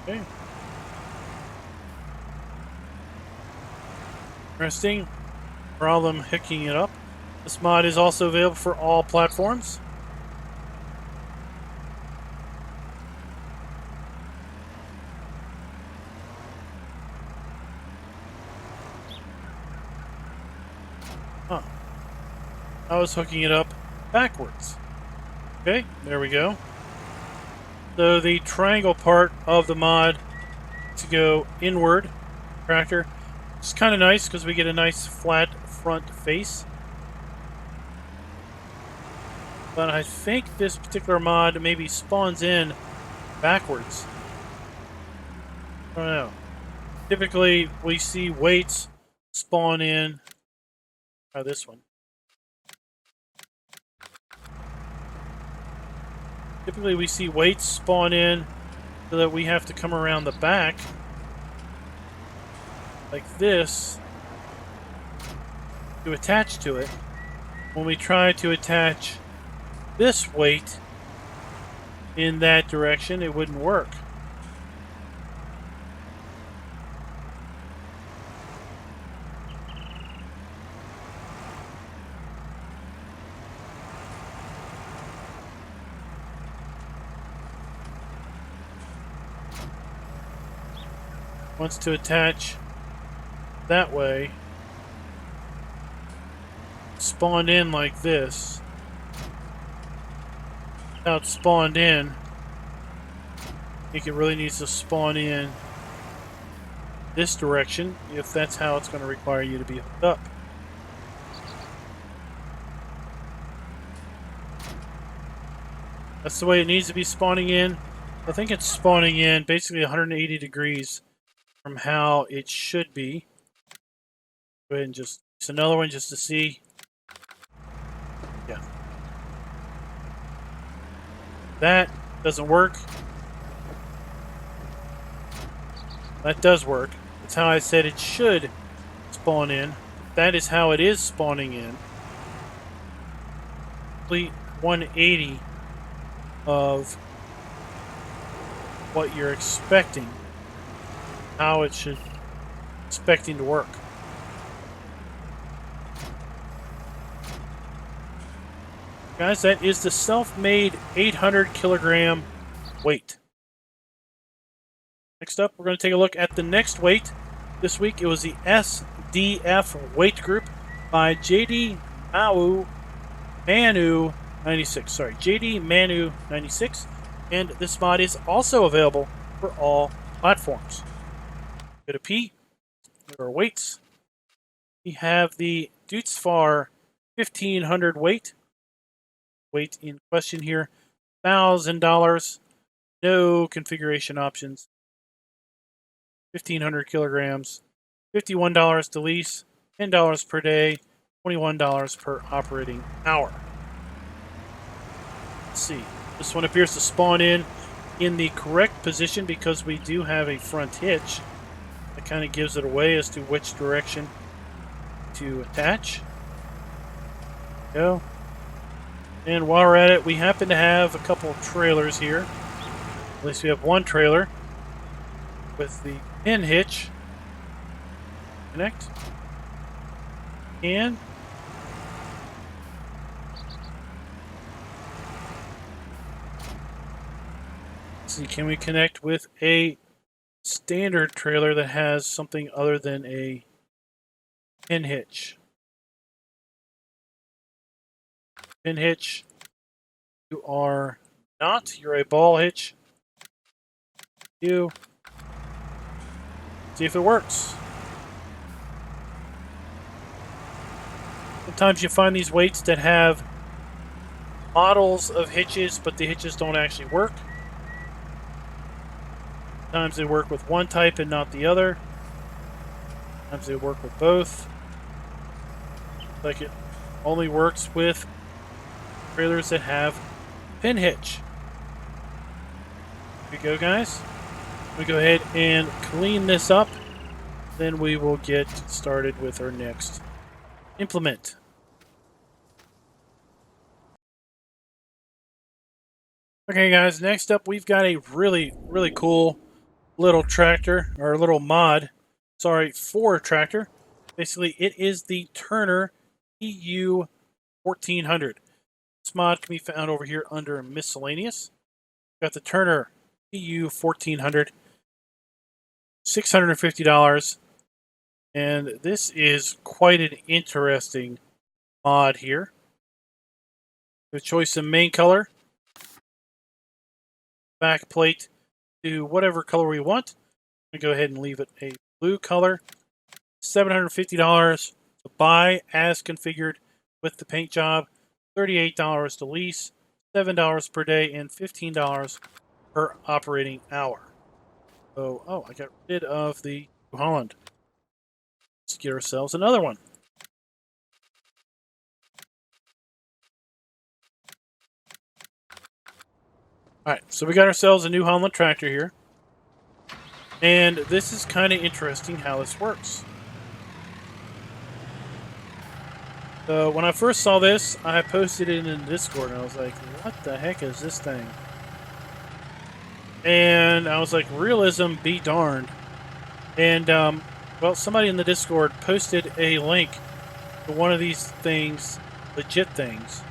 Okay. Interesting. Problem hooking it up. This mod is also available for all platforms. Huh. I was hooking it up backwards. Okay, there we go. So the triangle part of the mod to go inward tractor. It's kind of nice because we get a nice flat front face. But I think this particular mod maybe spawns in backwards. I don't know. Typically, we see weights spawn in. Try this one. Typically, we see weights spawn in so that we have to come around the back like this to attach to it. When we try to attach this weight in that direction, it wouldn't work. wants to attach that way, spawned in like this. Now it's spawned in. I think it really needs to spawn in this direction if that's how it's going to require you to be hooked up. That's the way it needs to be spawning in. I think it's spawning in basically 180 degrees from how it should be. Go ahead and just use another one just to see. Yeah. That doesn't work. That does work. That's how I said it should spawn in. That is how it is spawning in. Complete 180 of what you're expecting. How it should expecting to work. Guys, that is the SelfMade 800 kilogram weight. Next up, we're going to take a look at the next weight. This week, it was the SDF Weight Group by JD Manu 96. Sorry, JD Manu 96. And this mod is also available for all platforms. Go to P. There are weights. We have the Dutzfar 1500 weight. Weight in question here, $1,000. No configuration options. 1,500 kilograms. $51 to lease. $10 per day. $21 per operating hour. Let's see. This one appears to spawn in the correct position because we do have a front hitch. That kind of gives it away as to which direction to attach. Go. And while we're at it, we happen to have a couple of trailers here. At least we have one trailer with the pin hitch. Connect. And let's see, can we connect with a standard trailer that has something other than a pin hitch? Pin hitch. You are not. You're a ball hitch. You. See if it works. Sometimes you find these weights that have models of hitches, but the hitches don't actually work. Sometimes they work with one type and not the other. Sometimes they work with both. Like it only works with trailers that have pin hitch. Here we go, guys. We go ahead and clean this up. Then we will get started with our next implement. Okay, guys, next up we've got a really cool little tractor, or little mod. Sorry, for a tractor. Basically, it is the Turner TU 1400. This mod can be found over here under miscellaneous. Got the Turner TU 1400, $650, and this is quite an interesting mod here. The choice of main color, back plate to whatever color we want. I'm going to go ahead and leave it a blue color. $750 to buy as configured with the paint job. $38 to lease, $7 per day, and $15 per operating hour. So, oh, I got rid of the New Holland. Let's get ourselves another one. Alright, so we got ourselves a New Holland tractor here. And this is kind of interesting how this works. So when I first saw this, I posted it in Discord, and I was like, what the heck is this thing? And I was like, realism be darned. And, well, somebody in the Discord posted a link to one of these things, legit things.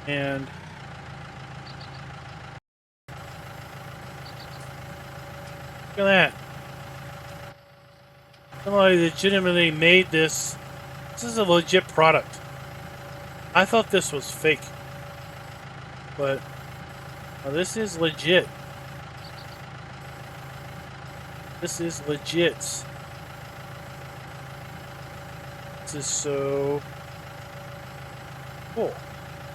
And Look at that. Somebody legitimately made this. This is a legit product. I thought this was fake. But this is legit. This is legit. This is so cool.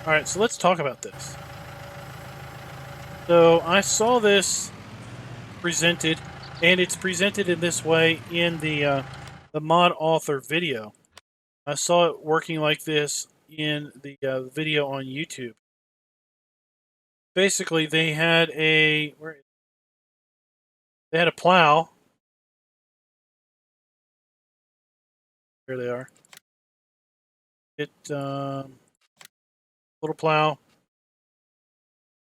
Alright, so let's talk about this. So I saw this presented, and it's presented in this way in the mod author video. I saw it working like this in the video on YouTube. Basically, they had a plow. Here they are. Little plow.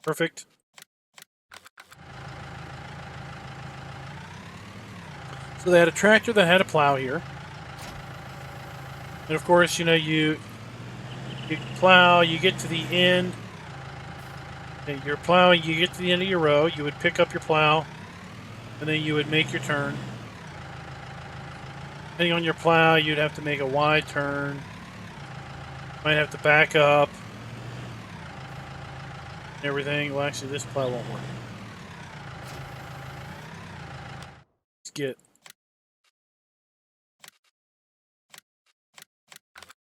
Perfect. So they had a tractor that had a plow here. And of course, you know, you plow, you get to the end. And you're plowing, you get to the end of your row, you would pick up your plow, and then you would make your turn. Depending on your plow, you'd have to make a wide turn. Might have to back up. And everything. Well, actually, this plow won't work. Let's get.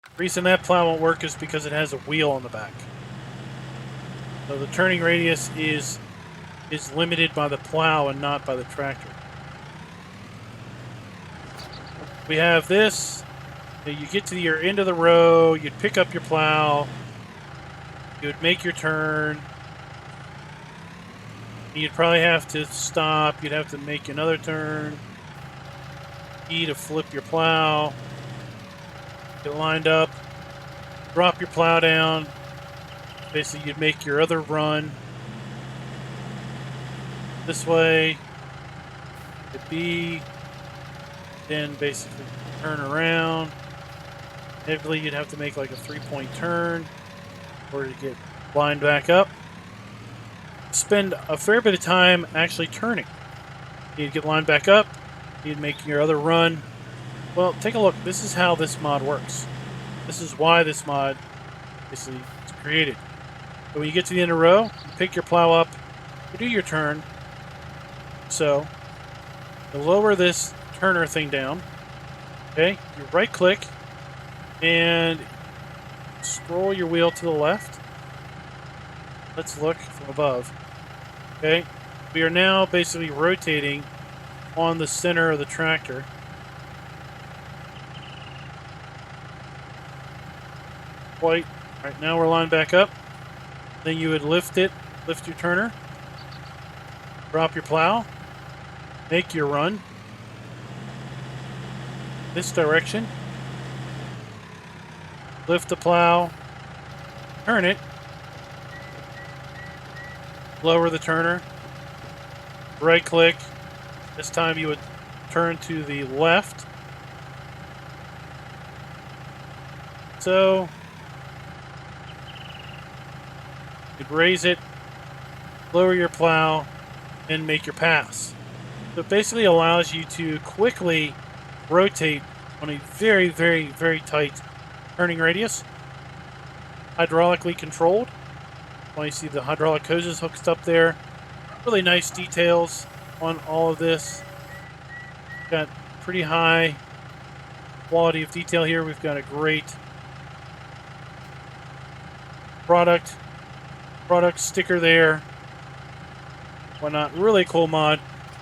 The reason that plow won't work is because it has a wheel on the back. So the turning radius is limited by the plow and not by the tractor. We have this. You get to your end of the row, you'd pick up your plow, you would make your turn. You'd probably have to stop, you'd have to make another turn. E to flip your plow. Get lined up, drop your plow down. Basically, you'd make your other run this way. Hit B, then basically turn around. Inevitably, you'd have to make like a 3-point turn in order to get lined back up. Spend a fair bit of time actually turning. You'd get lined back up. You'd make your other run. Well, take a look. This is how this mod works. This is why this mod basically is created. So when you get to the end of the row, you pick your plow up, you do your turn. So you lower this turner thing down. Okay, you right click and scroll your wheel to the left. Let's look from above. Okay, we are now basically rotating on the center of the tractor. Right now we're lined back up. Then you would lift your turner, drop your plow, make your run this direction, lift the plow, turn it, lower the turner, right click. This time you would turn to the left. So you'd raise it, lower your plow, and make your pass. So it basically allows you to quickly rotate on a very, very, very tight turning radius. Hydraulically controlled. Well, you see the hydraulic hoses hooked up there. Really nice details on all of this. Got pretty high quality of detail here. We've got a great product sticker there. Whatnot. Really cool mod.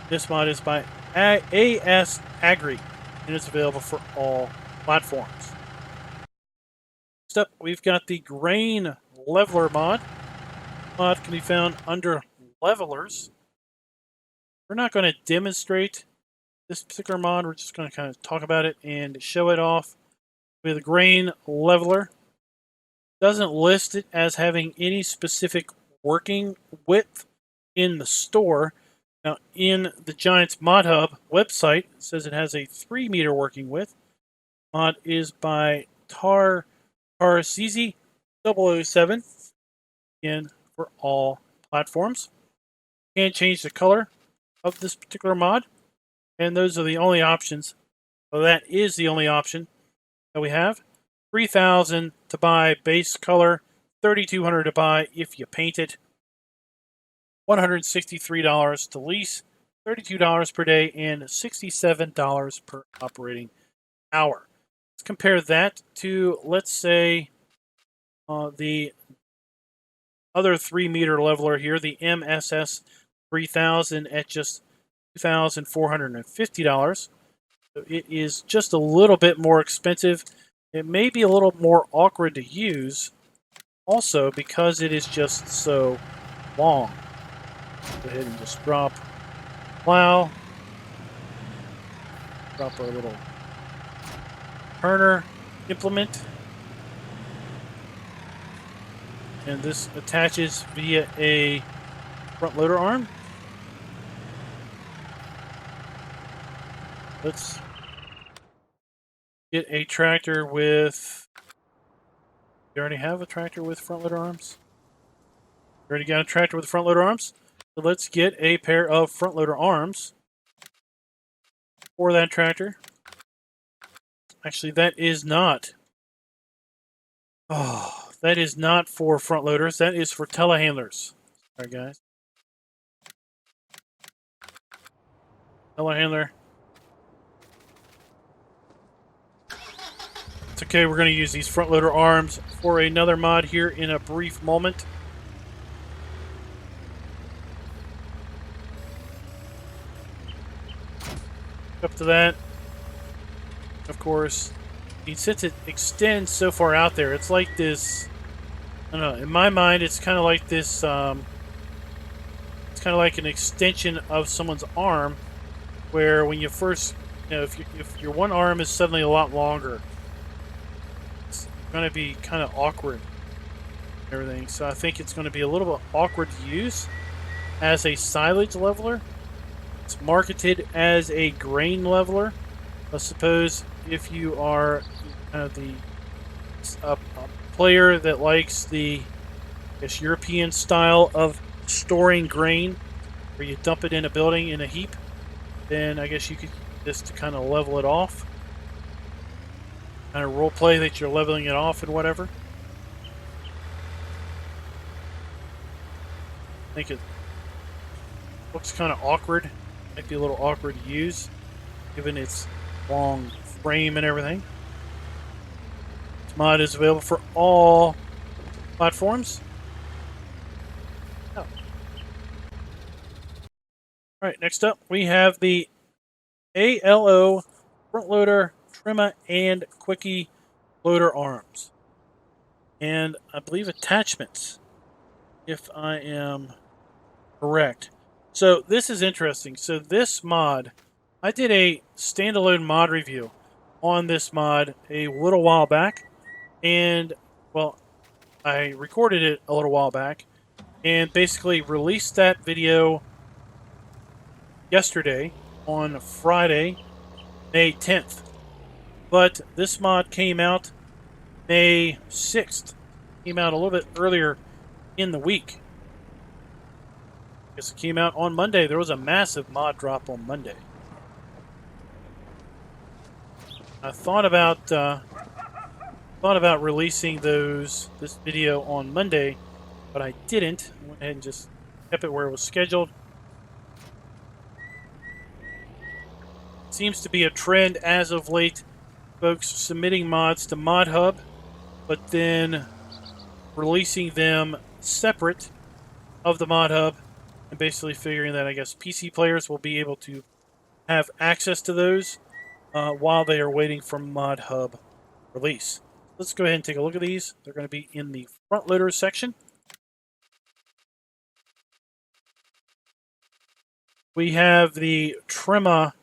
This mod is by AS Agri, and it's available for all platforms. Next up, we've got the grain leveler mod. Mod can be found under levelers. We're not going to demonstrate this particular mod. We're just going to kind of talk about it and show it off. With a grain leveler, doesn't list it as having any specific working width in the store. Now, in the Giants Mod Hub website, it says it has a 3-meter working width. Mod is by Tarcizi 007, again for all platforms. You can change the color of this particular mod. And those are the only options. So that is the only option that we have. $3,000 to buy base color, $3,200 to buy if you paint it, $163 to lease, $32 per day, and $67 per operating hour. Let's compare that to, let's say, the other 3-meter leveler here, the MSS 3000 at just $2,450. So it is just a little bit more expensive. It may be a little more awkward to use also because it is just so long. Go ahead and just drop plow. Drop our little turner implement. And this attaches via a front loader arm. Let's get a tractor with... You already have a tractor with front loader arms? You already got a tractor with front loader arms? So let's get a pair of front loader arms for that tractor. Actually, that is not... Oh, that is not for front loaders. That is for telehandlers. Sorry, guys. Telehandler. It's okay, we're going to use these front loader arms for another mod here in a brief moment. Up to that. Of course, since it extends so far out there, it's like this... I don't know, in my mind, it's kind of like this... it's kind of like an extension of someone's arm, where when you first... You know, if your one arm is suddenly a lot longer, it's going to be kind of awkward. Everything. So I think it's going to be a little bit awkward to use as a silage leveler. It's marketed as a grain leveler. I suppose if you are kind of a player that likes the, I guess, European style of storing grain, where you dump it in a building in a heap, then I guess you could use this to kind of level it off. Kind of role play that you're leveling it off and whatever. I think it looks kind of awkward. Might be a little awkward to use, given its long frame and everything. This mod is available for all platforms. Oh. Alright, next up we have the ALO front loader, Trimma, and Quickie loader arms. And I believe attachments, if I am correct. So this is interesting. So this mod, I did a standalone mod review on this mod a little while back. And, well, I recorded it a little while back and basically released that video yesterday on Friday, May 10th. But this mod came out May 6th. Came out a little bit earlier in the week. I guess it came out on Monday. There was a massive mod drop on Monday. I thought about releasing this video on Monday, but I didn't. I went ahead and just kept it where it was scheduled. Seems to be a trend as of late, folks submitting mods to ModHub, but then releasing them separate of the ModHub, and basically figuring that I guess PC players will be able to have access to those while they are waiting for ModHub release. Let's go ahead and take a look at these. They're going to be in the front loader section. We have the Trimma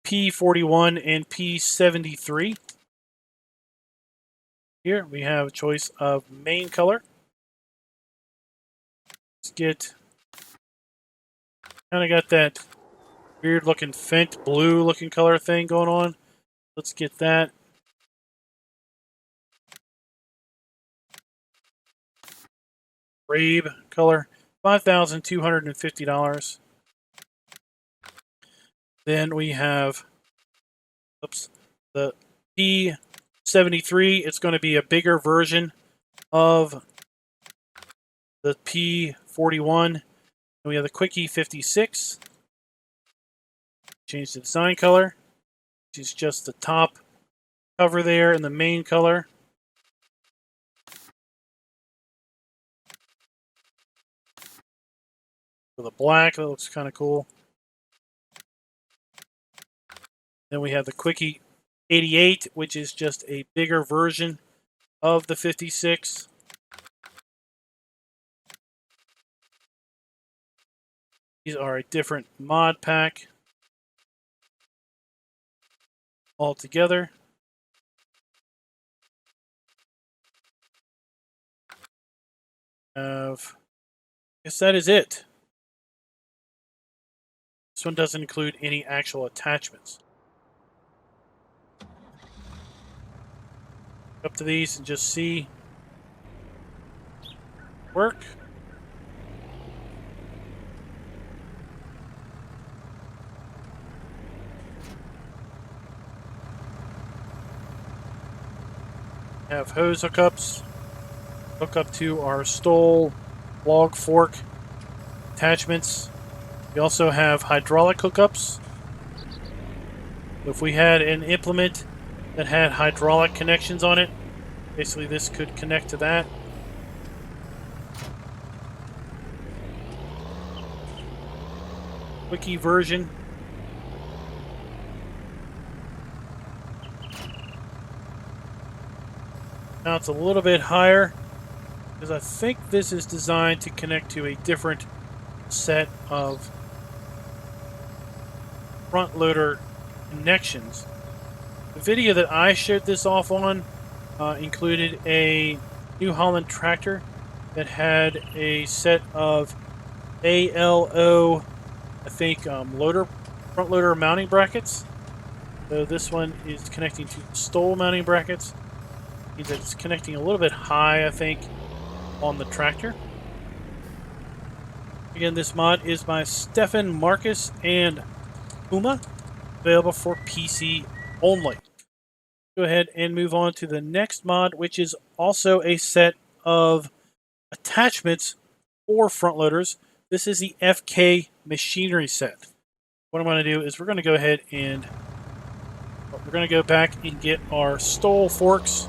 P41 and P73. Here we have a choice of main color. Let's get... Kind of got that weird looking Fendt blue looking color thing going on. Let's get that. Rabe color, $5,250. Then we have, the P73. It's going to be a bigger version of the P41. And we have the Quickie 56. Change the design color, which is just the top cover there in the main color. For the black, that looks kind of cool. Then we have the Quickie 88, which is just a bigger version of the 56. These are a different mod pack altogether. I guess that is it. This one doesn't include any actual attachments. Up to these and just see work. Have hose hookups. Hook up to our stole log fork attachments. We also have hydraulic hookups. If we had an implement that had hydraulic connections on it, basically this could connect to that. Quickie version. Now it's a little bit higher because I think this is designed to connect to a different set of front loader connections. The video that I showed this off on included a New Holland tractor that had a set of ALO, I think, front loader mounting brackets. So this one is connecting to stole mounting brackets. It's connecting a little bit high, I think, on the tractor. Again, this mod is by Stefan Marcus and Puma, available for PC only. Go ahead and move on to the next mod, which is also a set of attachments for front loaders. This is the FK machinery set. What I'm going to do is we're going to go ahead and we're going to go back and get our stole forks,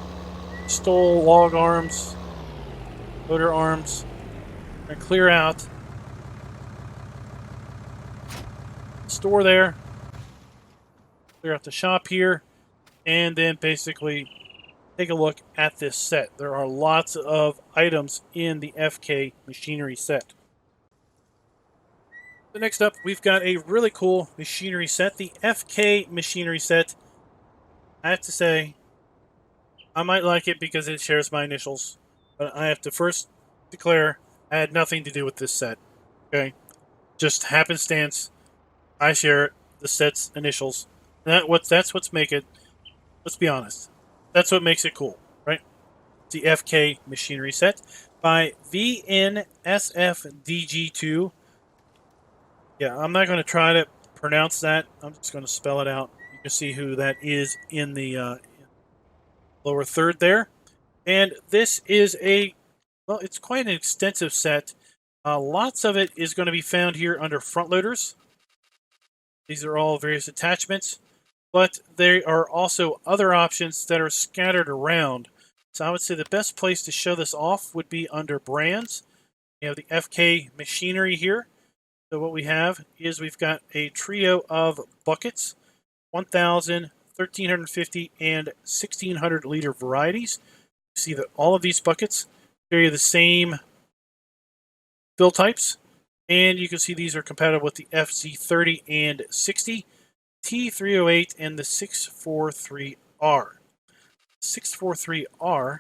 stole log arms, loader arms. We're going to clear out, store there, clear out the shop here, and then basically take a look at this set. There are lots of items in the FK machinery set. So next up, we've got a really cool machinery set, the FK machinery set. I have to say, I might like it because it shares my initials, but I have to first declare I had nothing to do with this set. Okay, just happenstance. I share the set's initials. That's what's make it. Let's be honest. That's what makes it cool, right? It's the FK machinery set by VNSFDG2. Yeah, I'm not going to try to pronounce that. I'm just going to spell it out. You can see who that is in the lower third there. And this is well, it's quite an extensive set. Lots of it is going to be found here under front loaders. These are all various attachments, but there are also other options that are scattered around. So I would say the best place to show this off would be under brands. You have the FK machinery here. So what we have is we've got a trio of buckets, 1,000, 1,350, and 1,600 liter varieties. You see that all of these buckets carry the same fill types, and you can see these are compatible with the FC30 and 60, T308, and the 643R. 643R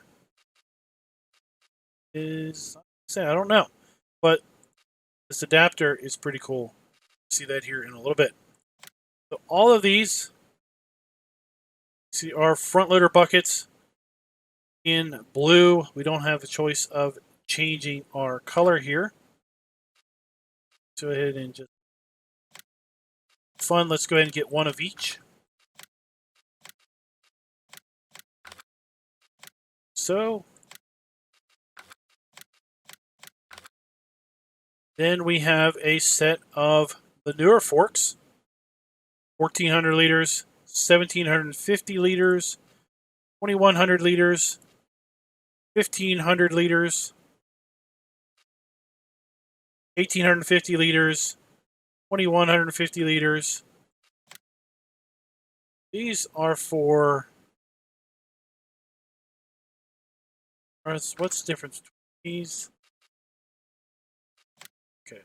is, I don't know, but this adapter is pretty cool. See that here in a little bit. So all of these, see, are front loader buckets in blue. We don't have the choice of changing our color here. Go ahead and just fun, let's go ahead and get one of each. So then we have a set of the newer forks, 1,400 liters, 1,750 liters, 2,100 liters, 1,500 liters, 1,850 liters, 2,150 liters. These are for, what's the difference between these? Okay.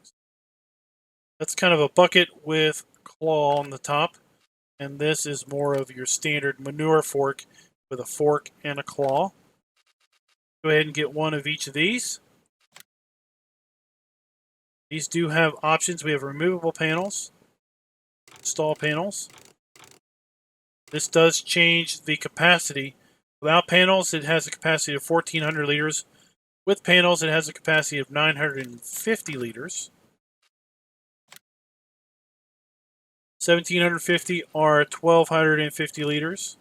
That's kind of a bucket with claw on the top. And this is more of your standard manure fork with a fork and a claw. Go ahead and get one of each of these. These do have options. We have removable panels, install panels. This does change the capacity. Without panels, it has a capacity of 1,400 liters. With panels, it has a capacity of 950 liters. 1,750 are 1,250 liters.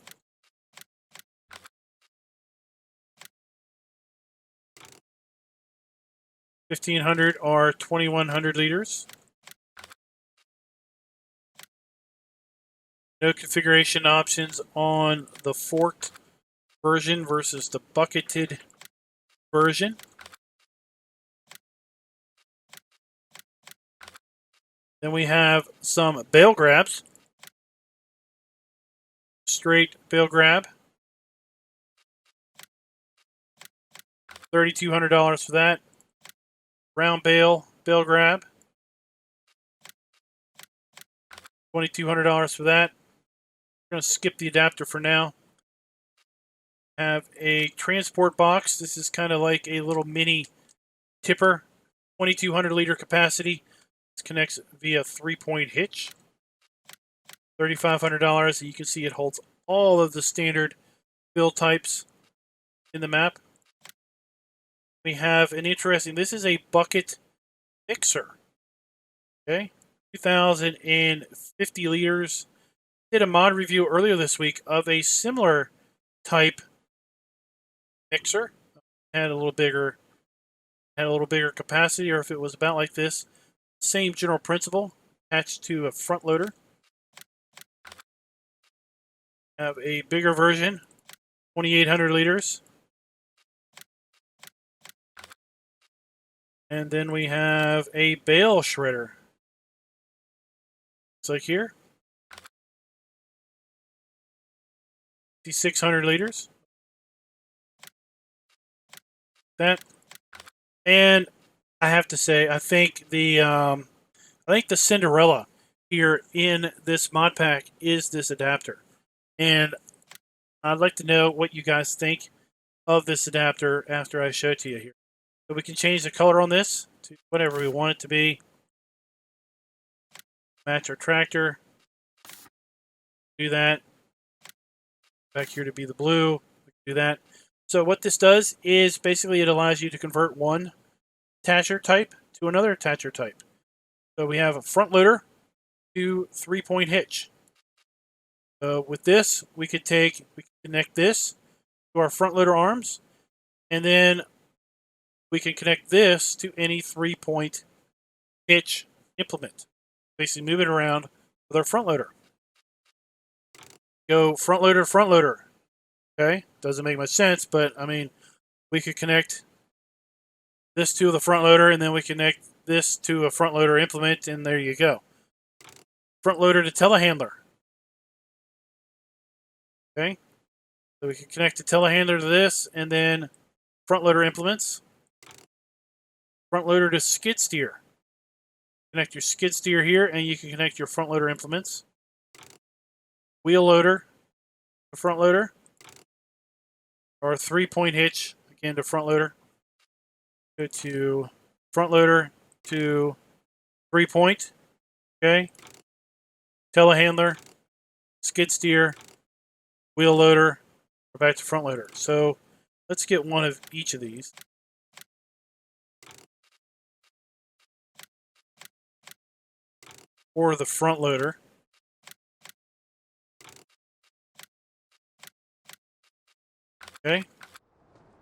1,500 are 2,100 liters. No configuration options on the forked version versus the bucketed version. Then we have some bale grabs. Straight bale grab. $3,200 for that. Round bale grab. $2,200 for that. I'm going to skip the adapter for now. Have a transport box. This is kind of like a little mini tipper. 2,200 liter capacity. This connects via 3-point hitch. $3,500. You can see it holds all of the standard build types in the map. We have an interesting, this is a bucket mixer. Okay, 2,050 liters. Did a mod review earlier this week of a similar type mixer. Had a little bigger capacity, or if it was about like this. Same general principle, attached to a front loader. Have a bigger version, 2,800 liters. And then we have a bale shredder. It's like here. 5,600 liters. That. And I have to say, I think the Cinderella here in this mod pack is this adapter. And I'd like to know what you guys think of this adapter after I show it to you here. So we can change the color on this to whatever we want it to be. Match our tractor. Do that. Back here to be the blue. We can do that. So what this does is basically it allows you to convert one attacher type to another attacher type. So we have a front loader to 3-point hitch. With this, we can connect this to our front loader arms, and then we can connect this to any 3-point hitch implement. Basically move it around with our front loader. Go front loader. Okay, doesn't make much sense, but I mean, we could connect this to the front loader, and then we connect this to a front loader implement, and there you go. Front loader to telehandler. Okay, so we can connect the telehandler to this, and then front loader implements. Front loader to skid steer. Connect your skid steer here, and you can connect your front loader implements. Wheel loader to front loader. Or 3-point hitch, again to front loader. Go to front loader to 3-point. Okay. Telehandler, skid steer, wheel loader, or back to front loader. So let's get one of each of these. For the front loader, Okay.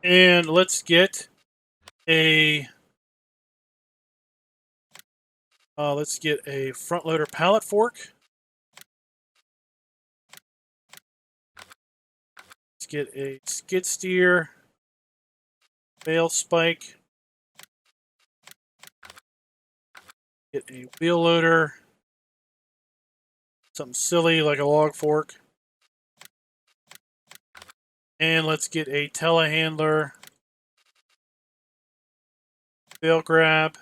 And let's get a front loader pallet fork. Let's get a skid steer, bale spike. Get a wheel loader. Something silly like a log fork. And let's get a telehandler, bale grab.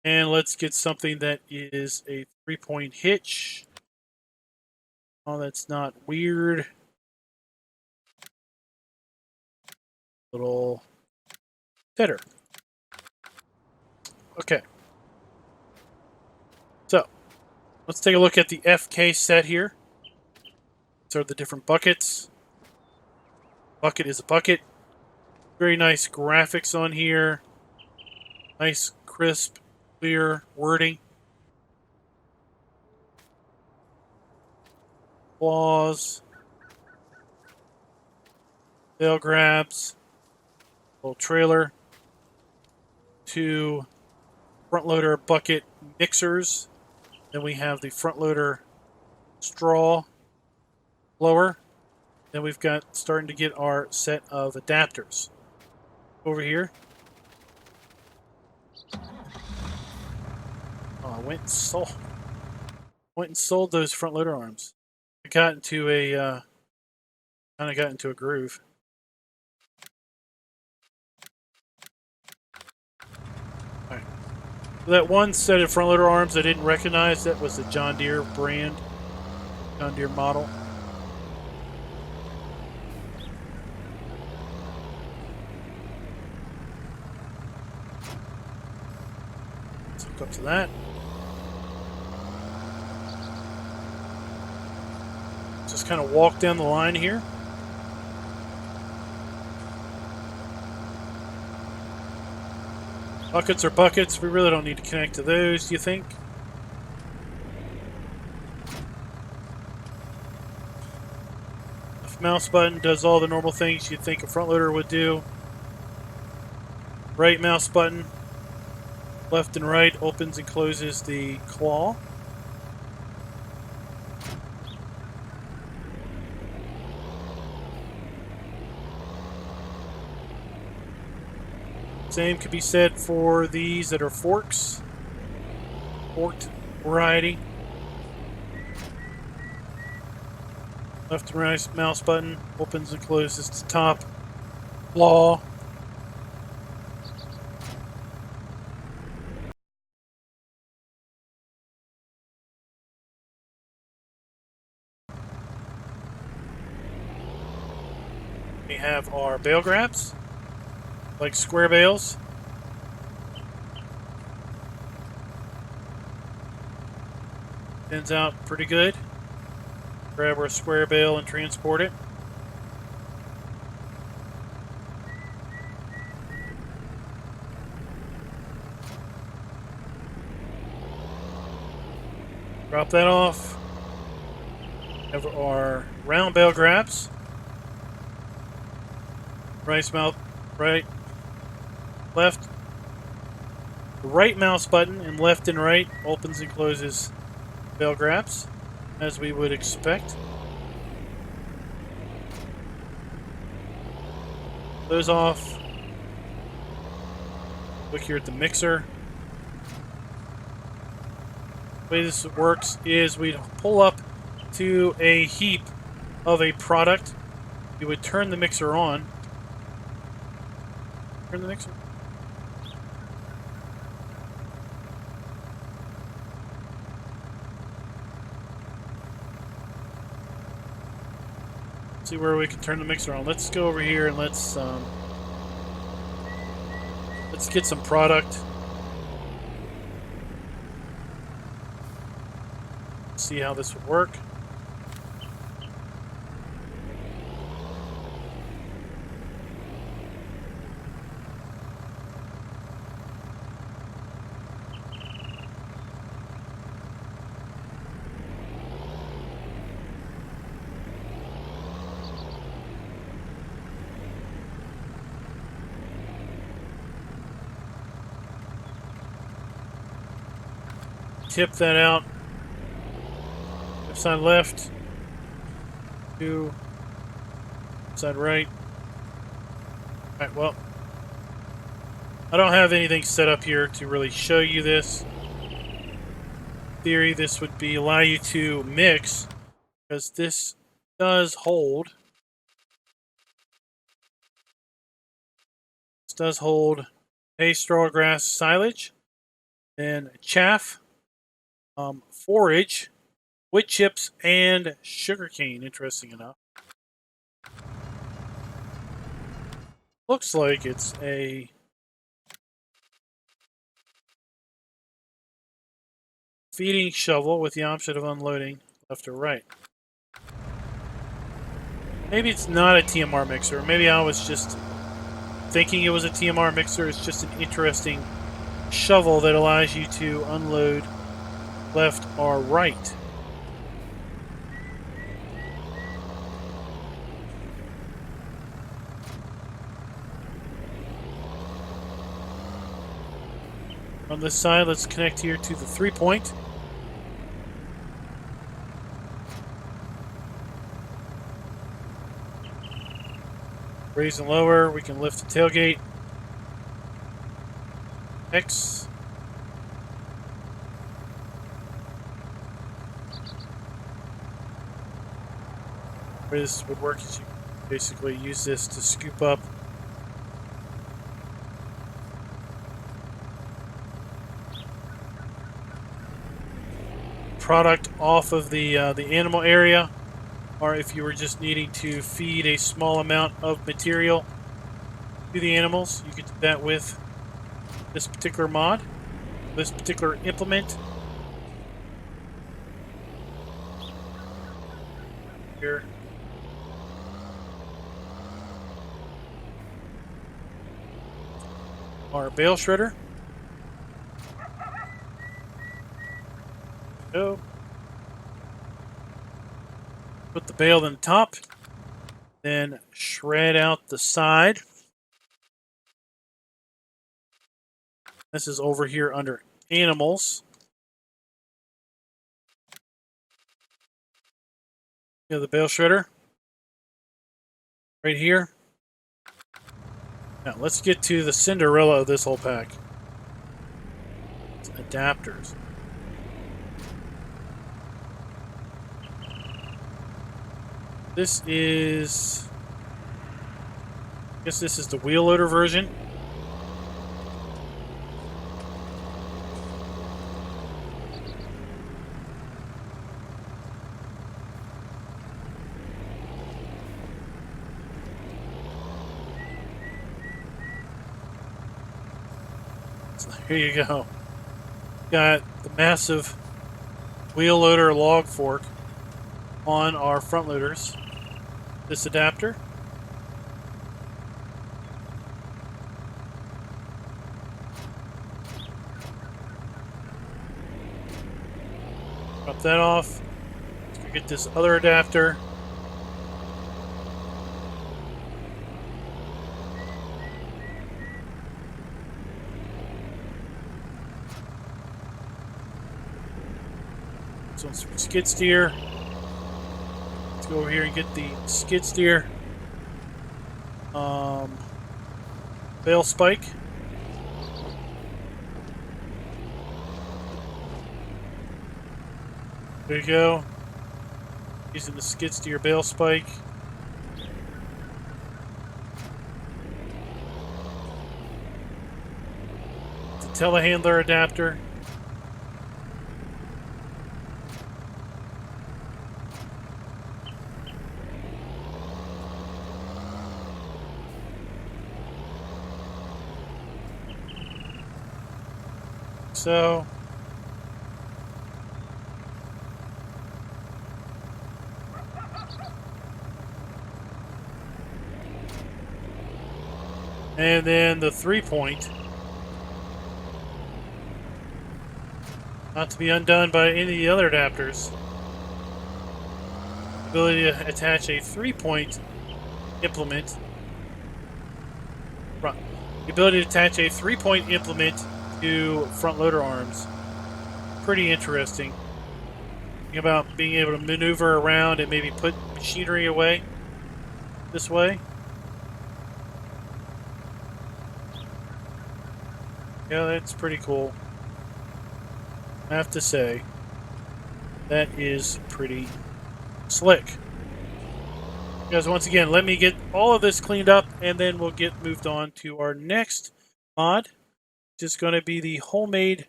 And let's get something that is a 3-point hitch. Oh, that's not weird. Little header. Okay. So, let's take a look at the FK set here. These are the different buckets. Bucket is a bucket. Very nice graphics on here. Nice, crisp, clear wording. Claws. Bale grabs. Little trailer. 2 front loader bucket mixers. Then we have the front loader straw blower. Then we've got starting to get our set of adapters. Over here. Oh, I went and sold those front loader arms. I got into a kind of got into a groove. All right. So that one set of front loader arms I didn't recognize, that was the John Deere brand, John Deere model. Let's hook up to that. Just kind of walk down the line here. Buckets are buckets. We really don't need to connect to those, do you think? Left mouse button does all the normal things you'd think a front loader would do. Right mouse button, left and right, opens and closes the claw. Same could be said for these that are forks. Forked variety. Left and right mouse button opens and closes the top claw. We have our bale grabs, like square bales. Thins out pretty good. Grab our square bale and transport it. Drop that off. Have our round bale grabs. Right, left. The right mouse button and left and right opens and closes bale grabs, as we would expect. Those off. Look here at the mixer. The way this works is we'd pull up to a heap of a product. You would turn the mixer on. Turn the mixer. See where we can turn the mixer on. Let's go over here and let's get some product. See how this would work. tip that out. Left side left. 2. Side right. Alright, well, I don't have anything set up here to really show you this. In theory, this would be allow you to mix, because this does hold. This does hold hay, straw, grass, silage, then chaff, forage, wood chips, and sugarcane, interesting enough. Looks like it's a feeding shovel with the option of unloading left or right. Maybe it's not a TMR mixer. Maybe I was just thinking it was a TMR mixer. It's just an interesting shovel that allows you to unload left or right. On this side, let's connect here to the 3-point. Raise and lower, we can lift the tailgate. X. The way this would work is you basically use this to scoop up product off of the animal area, or if you were just needing to feed a small amount of material to the animals, you could do that with this particular mod, this particular implement. Here. Our bale shredder. Go. Put the bale in the top, then shred out the side. This is over here under animals. You have the bale shredder right here. Now let's get to the Cinderella of this whole pack. It's adapters. This is, I guess this is the wheel loader version. So here you go. Got the massive wheel loader log fork on our front loaders. This adapter. Drop that off. Let's get this other adapter. This one's for skid steer. Let's go over here and get the skid steer bale spike. There you go. Using the skid steer bale spike. The telehandler adapter. So, and then the 3-point, not to be undone by any of the other adapters. Ability to attach a 3-point implement. The ability to attach a 3-point implement to front loader arms. pretty interesting. Think about being able to maneuver around and maybe put machinery away this way. Yeah, that's pretty cool. I have to say, that is pretty slick. Guys, once again, let me get all of this cleaned up, and then we'll get moved on to our next mod, which is going to be the homemade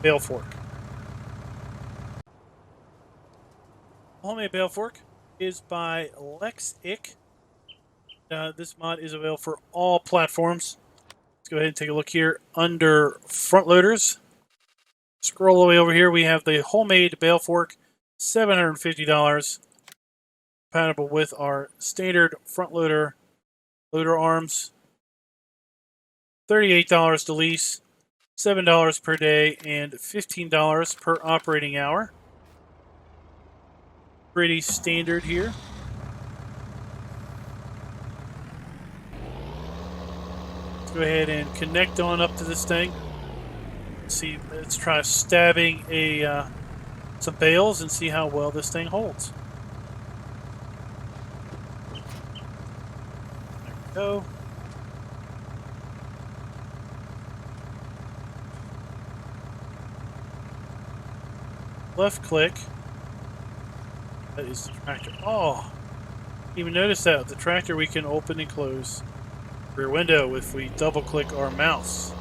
bale fork. Homemade bale fork is by LexIck. This mod is available for all platforms. Let's go ahead and take a look here under front loaders. Scroll all the way over here. We have the homemade bale fork, $750, compatible with our standard front loader arms. $38 to lease, $7 per day, and $15 per operating hour. Pretty standard here. Let's go ahead and connect on up to this thing. See, let's try stabbing some bales and see how well this thing holds. There we go. Left click. That is the tractor. Oh, even notice that with the tractor we can open and close rear window if we double click our mouse.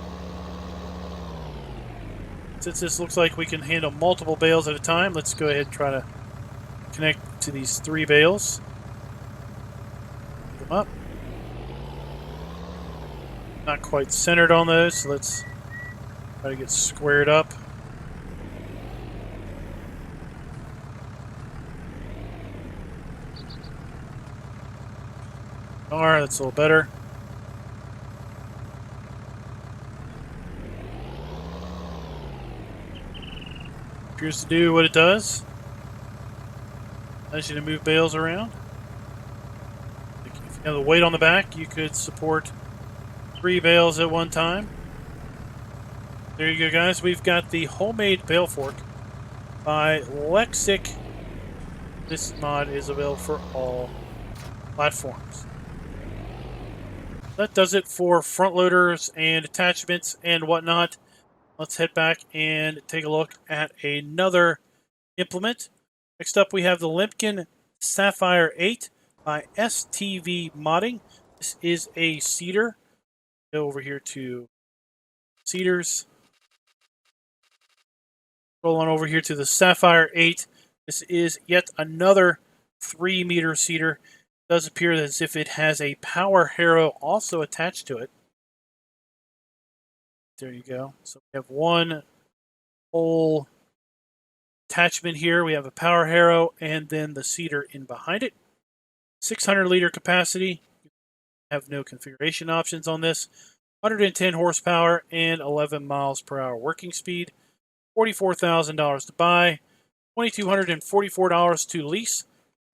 Since this looks like we can handle multiple bales at a time, let's go ahead and try to connect to these 3 bales. Put them up. Not quite centered on those, so let's try to get squared up. Alright, that's a little better. Appears to do what it does. Allows you to move bales around. If you have the weight on the back, you could support 3 bales at one time. There you go, guys. We've got the homemade bale fork by LexIck. This mod is available for all platforms. That does it for front loaders and attachments and whatnot. Let's head back and take a look at another implement. Next up, we have the Limpkin Sapphire 8 by STV Modding. This is a seeder. Go over here to seeders. Roll on over here to the Sapphire 8. This is yet another 3-meter seeder. It does appear as if it has a power harrow also attached to it. There you go. So we have one whole attachment here. We have a power harrow and then the seeder in behind it. 600-liter capacity. Have no configuration options on this. 110 horsepower and 11 miles per hour working speed. $44,000 to buy. $2,244 to lease.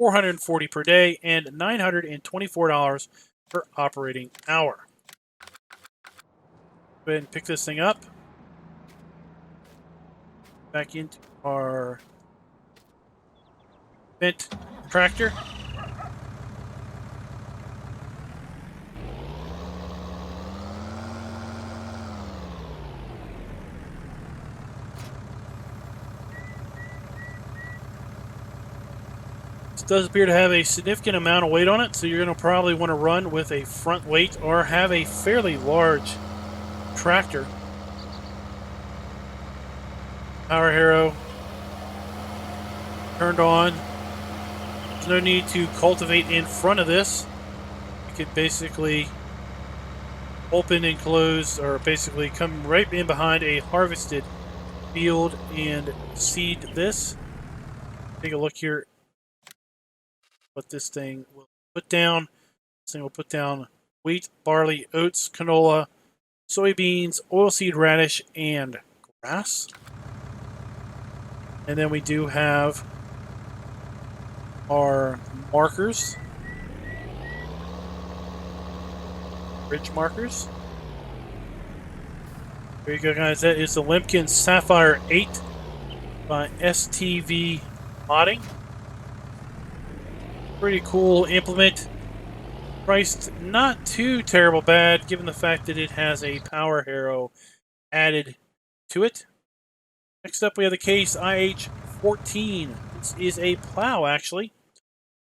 $440 per day and $924 per operating hour. Go ahead and pick this thing up. Back into our Fendt tractor. This does appear to have a significant amount of weight on it, so you're going to probably want to run with a front weight or have a fairly large tractor. Power harrow turned on. There's no need to cultivate in front of this. You can basically open and close, or basically come right in behind a harvested field and seed this. Take a look here what this thing will put down. This thing will put down wheat, barley, oats, canola, soybeans, oilseed radish, and grass. And then we do have our markers, ridge markers. There you go, guys. That is the Limpkin Sapphire 8 by STV Modding. Pretty cool implement. Priced not too terrible bad, given the fact that it has a power harrow added to it. Next up, we have the Case IH14. This is a plow, actually.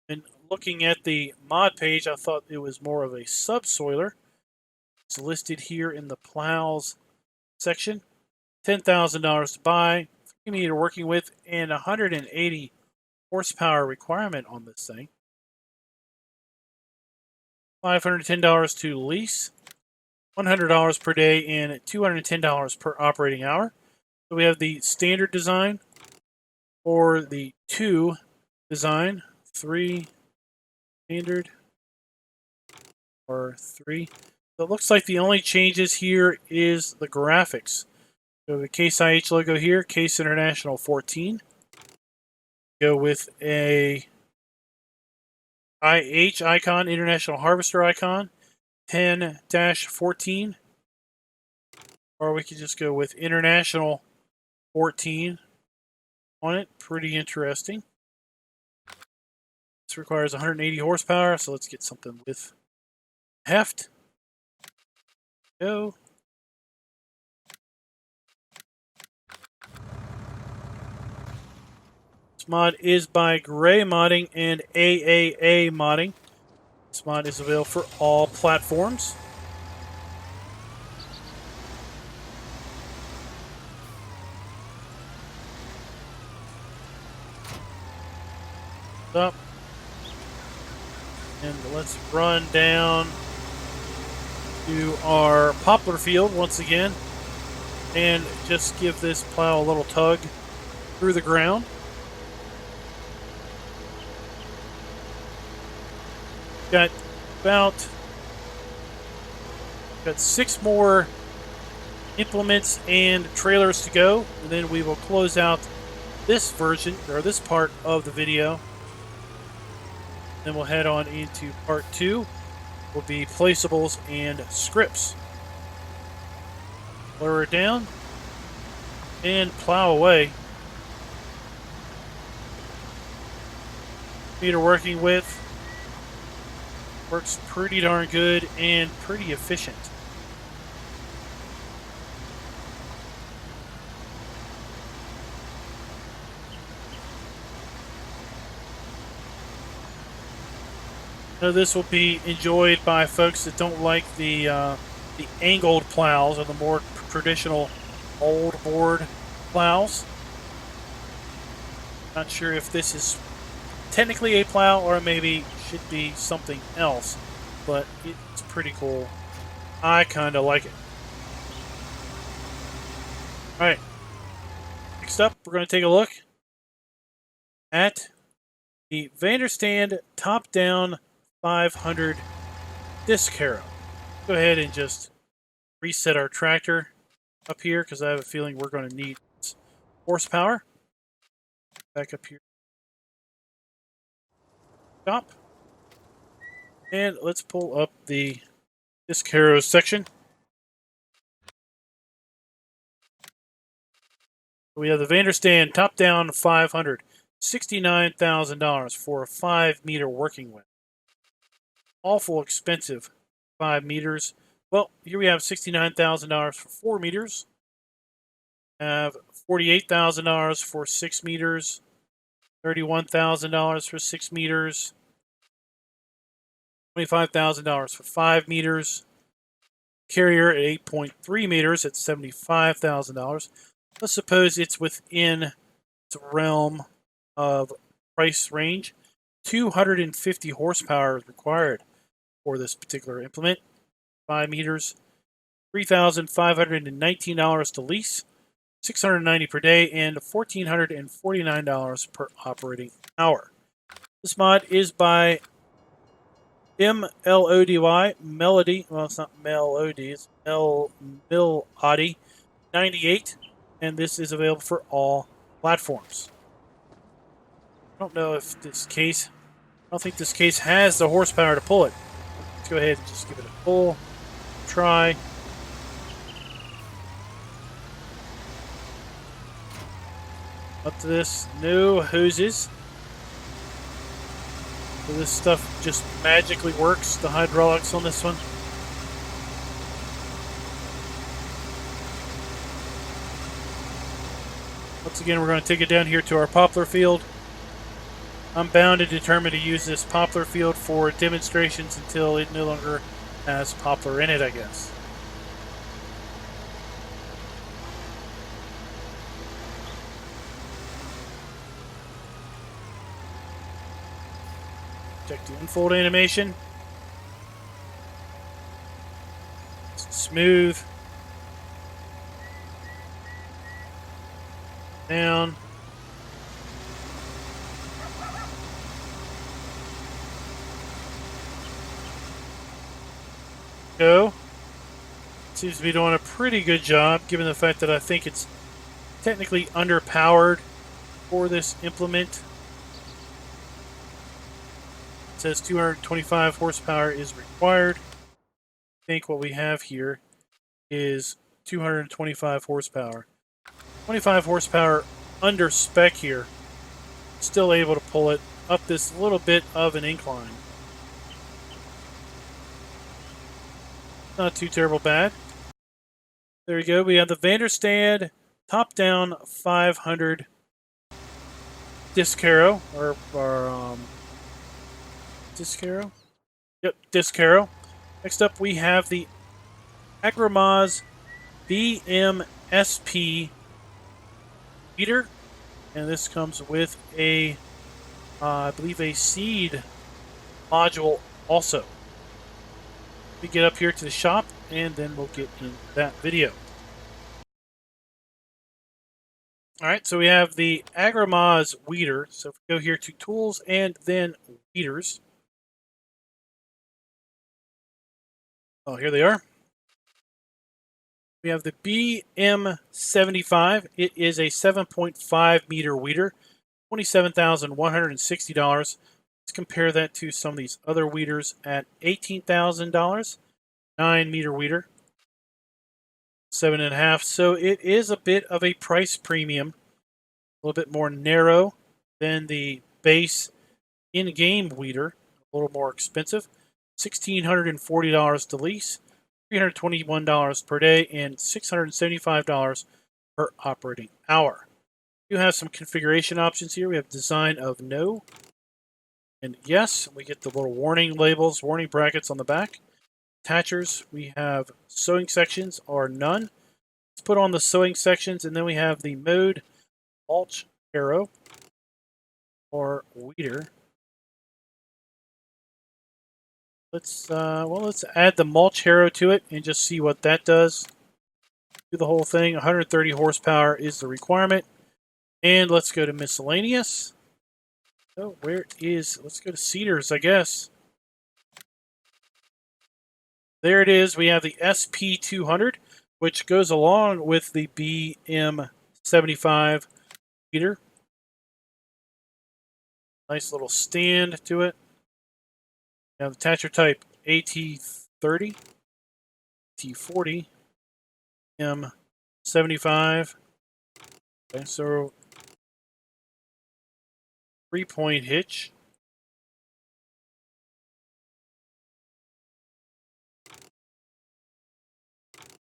And looking at the mod page, I thought it was more of a subsoiler. It's listed here in the plows section. $10,000 to buy, 3 meter working width, and 180 horsepower requirement on this thing. $510 to lease, $100 per day, and $210 per operating hour. So we have the standard design or the 2 design, 3 standard or 3. So it looks like the only changes here is the graphics. So the Case IH logo here, Case International 14. Go with a IH icon, International Harvester icon, 10-14. Or we could just go with International 14 on it. Pretty interesting. This requires 180 horsepower, so let's get something with heft. Go. This mod is by Gray Modding and AAA Modding. This mod is available for all platforms. Up. And let's run down to our poplar field once again and just give this plow a little tug through the ground. Got 6 more implements and trailers to go, and then we will close out this version or this part of the video. Then we'll head on into part 2. Will be placeables and scripts. Lower it down and plow away. Meter working with. Works pretty darn good and pretty efficient. Now this will be enjoyed by folks that don't like the angled plows or the more traditional old board plows. Not sure if this is technically a plow or maybe should be something else, but it's pretty cool. I kind of like it. Alright, next up we're going to take a look at the Vanderstand top-down 500 disc harrow. Go ahead and just reset our tractor up here because I have a feeling we're going to need horsepower. Back up here. Stop. And let's pull up the disc harrow section. We have the Vanderstand top-down 500, $69,000 for a 5 meter working width. Awful expensive 5 meters. Well, here we have $69,000 for 4 meters. Have $48,000 for 6 meters. $31,000 for 6 meters. $25,000 for 5 meters. Carrier at 8.3 meters at $75,000. Let's suppose it's within the realm of price range. 250 horsepower is required for this particular implement. 5 meters. $3,519 to lease. $690 per day and $1,449 per operating hour. This mod is by MLODY, Melody, well it's not Melody, it's Melody 98, and this is available for all platforms. I don't know if this case, I don't think this case has the horsepower to pull it. Let's go ahead and just give it a pull, try. Up to this, no hoses. So this stuff just magically works, the hydraulics on this one. Once again, we're going to take it down here to our poplar field. I'm bound and determined to use this poplar field for demonstrations until it no longer has poplar in it, I guess. Check the unfold animation. It's smooth. Down. Go. Seems to be doing a pretty good job, given the fact that I think it's technically underpowered for this implement. It says 225 horsepower is required. I think what we have here is 225 horsepower. 25 horsepower under spec here. Still able to pull it up this little bit of an incline. Not too terrible bad. There we go. We have the Vanderstand top-down 500 Discaro, or Discaro? Yep, Discaro. Next up, we have the Agramaz BMSP heater, and this comes with a, I believe, a seed module also. We get up here to the shop, and then we'll get in that video. Alright, so we have the Agramaz weeder. So if we go here to tools and then weeders. Oh, here they are. We have the BM75. It is a 7.5 meter weeder, $27,160. Let's compare that to some of these other weeders at $18,000. 9 meter weeder, 7.5. So it is a bit of a price premium, a little bit more narrow than the base in-game weeder, a little more expensive. $1,640 to lease, $321 per day, and $675 per operating hour. You have some configuration options here. We have design of no and yes. We get the little warning labels, warning brackets on the back. Attachers, we have sewing sections or none. Let's put on the sewing sections, and then we have the mode mulch harrow or weeder. Let's add the mulch harrow to it and just see what that does. Do the whole thing. 130 horsepower is the requirement. And let's go to miscellaneous. So let's go to cedars, I guess. There it is. We have the SP200, which goes along with the BM75 heater. Nice little stand to it. We have the attacher type AT30, T40, M75. Okay, so 3-point hitch.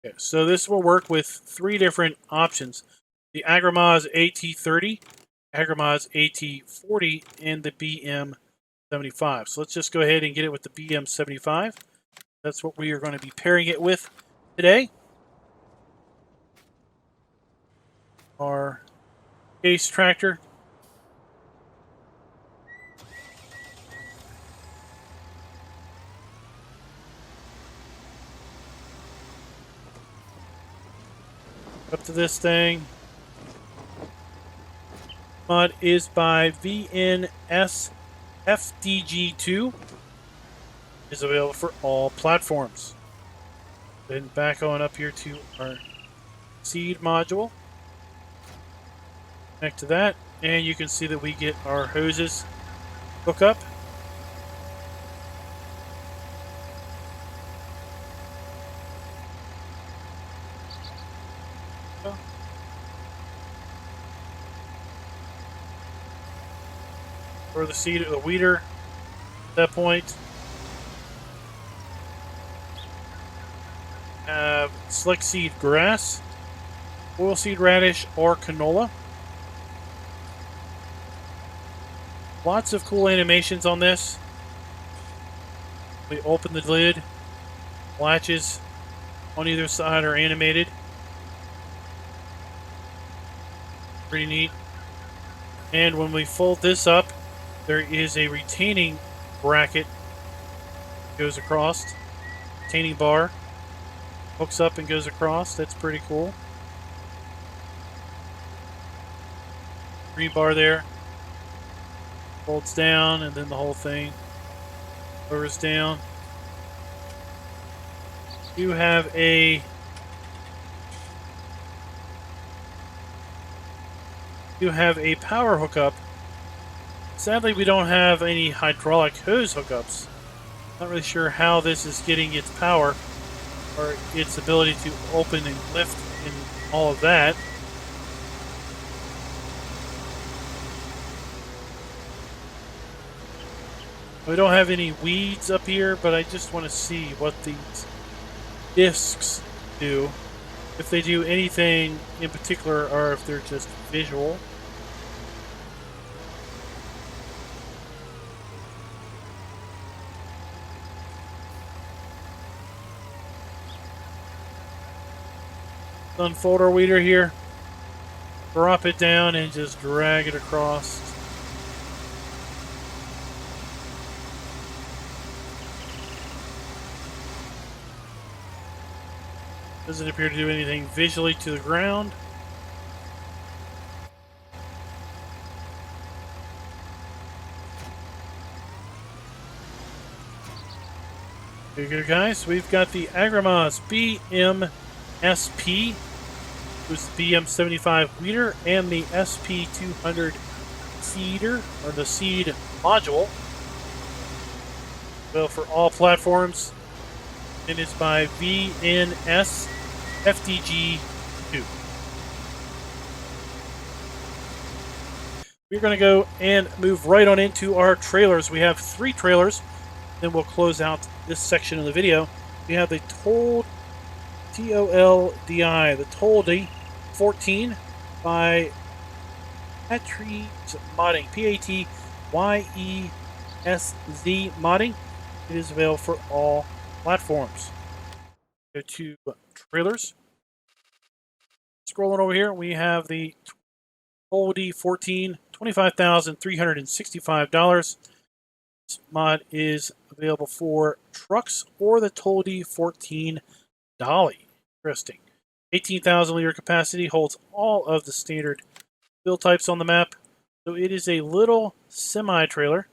Okay, so this will work with 3 different options: the Agramaz AT30, Agramaz AT40, and the BM75. So let's just go ahead and get it with the BM75. That's what we are going to be pairing it with today. Our case tractor. Up to this thing. Mod is by VNS FDG2. Is available for all platforms. Then back on up here to our seed module. Connect to that, and you can see that we get our hoses hook up. or the seed of the weeder at that point. Have slick seed grass, oilseed radish, or canola. Lots of cool animations on this. We open the lid, latches on either side are animated. Pretty neat. And when we fold this up, there is a retaining bracket that goes across. Retaining bar hooks up and goes across. That's pretty cool. Green bar there. Folds down, and then the whole thing lowers down. You have a power hookup. Sadly, we don't have any hydraulic hose hookups. Not really sure how this is getting its power or its ability to open and lift and all of that. We don't have any weeds up here, but I just want to see what these discs do. If they do anything in particular, or if they're just visual. Unfold our weeder here, drop it down, and just drag it across. Doesn't appear to do anything visually to the ground. Here you go, guys. We've got the Agrimoz BM-SP, who's the BM-75 weeder, and the SP-200 seeder, or the seed module. Well, for all platforms, and it's by VNS FDG2. We're going to go and move right on into our trailers. We have 3 trailers, then we'll close out this section of the video. We have the Toldi, T-O-L-D-I, the Toldi 14 by Patryz Modding, P-A-T-Y-E-S-Z Modding. It is available for all platforms. Go to trailers. Scrolling over here, we have the Toldi 14, $25,365. This mod is available for trucks or the Toldi 14 dolly. Interesting. 18,000 liter capacity, holds all of the standard fill types on the map. So it is a little semi-trailer